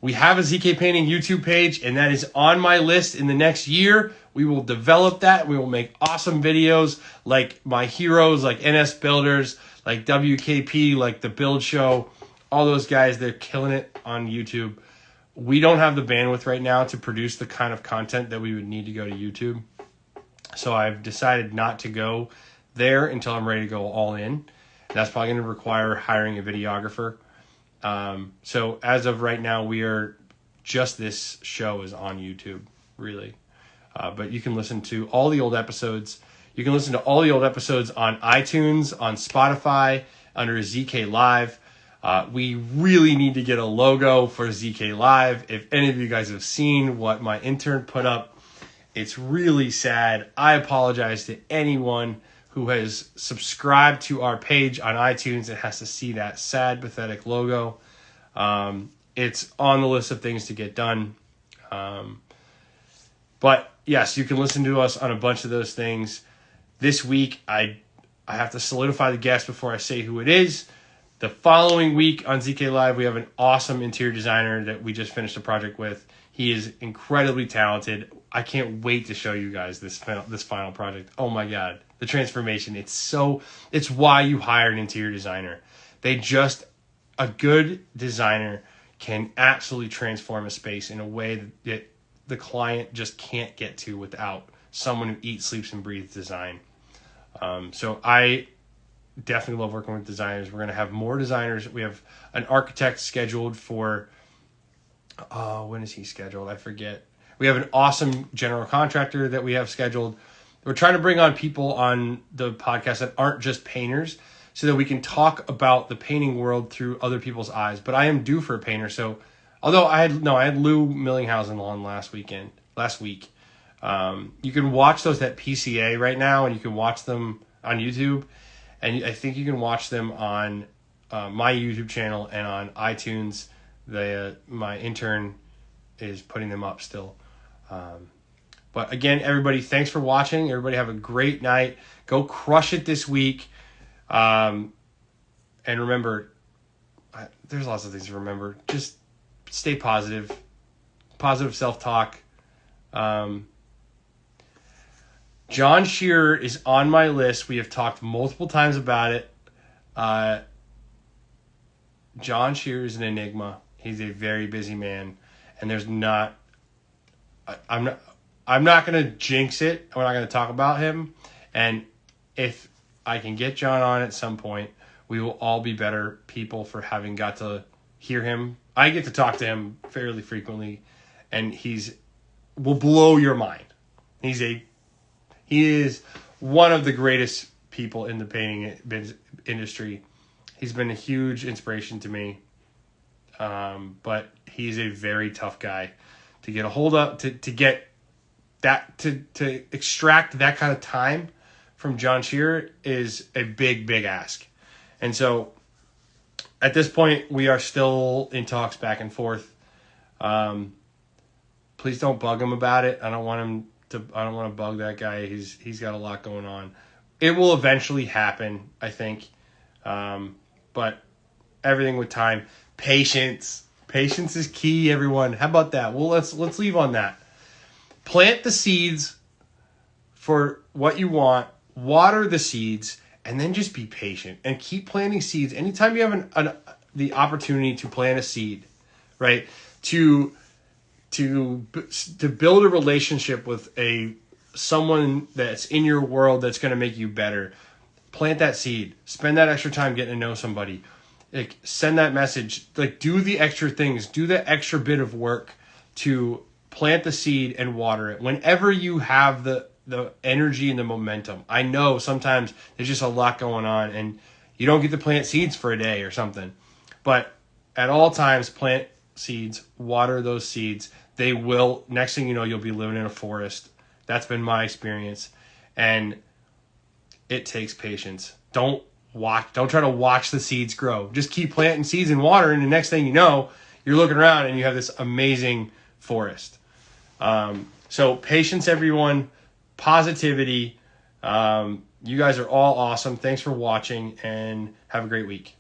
We have a ZK Painting YouTube page, and that is on my list in the next year. We will develop that. We will make awesome videos like my heroes, like NS Builders, like WKP, like The Build Show. All those guys, they're killing it on YouTube. We don't have the bandwidth right now to produce the kind of content that we would need to go to YouTube. So I've decided not to go there until I'm ready to go all in. That's probably going to require hiring a videographer. So as of right now, this show is on YouTube, really. But you can listen to all the old episodes. You can listen to all the old episodes on iTunes, on Spotify, under ZK Live. We really need to get a logo for ZK Live. If any of you guys have seen what my intern put up, it's really sad. I apologize to anyone who has subscribed to our page on iTunes and has to see that sad, pathetic logo. It's on the list of things to get done. But yes, you can listen to us on a bunch of those things. This week, I have to solidify the guest before I say who it is. The following week on ZK Live, we have an awesome interior designer that we just finished a project with. He is incredibly talented. I can't wait to show you guys this final project. Oh my God. The transformation. It's why you hire an interior designer. A good designer can absolutely transform a space in a way that the client just can't get to without someone who eats, sleeps, and breathes design. So I definitely love working with designers. We're going to have more designers. We have an architect scheduled for, when is he scheduled? I forget. We have an awesome general contractor that we have scheduled. We're trying to bring on people on the podcast that aren't just painters so that we can talk about the painting world through other people's eyes. But I am due for a painter. So although I had Lou Millinghausen on last week. You can watch those at PCA right now, and you can watch them on YouTube. And I think you can watch them on my YouTube channel and on iTunes. My intern is putting them up still. But again, everybody, thanks for watching. Everybody have a great night. Go crush it this week. And remember, there's lots of things to remember. Just stay positive. Positive self-talk. John Shearer is on my list. We have talked multiple times about it. John Shearer is an enigma. He's a very busy man. And I'm not going to jinx it. We're not going to talk about him. And if I can get John on at some point, we will all be better people for having got to hear him. I get to talk to him fairly frequently, and will blow your mind. He is one of the greatest people in the painting industry. He's been a huge inspiration to me. But he's a very tough guy to get a hold of, to get that, to extract that kind of time from John Shearer is a big, big ask. And so at this point, we are still in talks back and forth. Please don't bug him about it. I don't want to bug that guy. He's got a lot going on. It will eventually happen, I think. But everything with time. Patience is key, everyone. How about that? Well, let's leave on that. Plant the seeds for what you want, water the seeds, and then just be patient and keep planting seeds. Anytime you have the opportunity to plant a seed, right? To build a relationship with someone that's in your world that's going to make you better. Plant that seed. Spend that extra time getting to know somebody. Send that message. Do the extra things. Do the extra bit of work to plant the seed and water it whenever you have the energy and the momentum. I know sometimes there's just a lot going on and you don't get to plant seeds for a day or something. But at all times, plant seeds, water those seeds. They will, next thing you know, you'll be living in a forest. That's been my experience. And it takes patience. Don't try to watch the seeds grow. Just keep planting seeds and water, and the next thing you know, you're looking around and you have this amazing forest. So patience, everyone. Positivity. You guys are all awesome. Thanks for watching, and have a great week.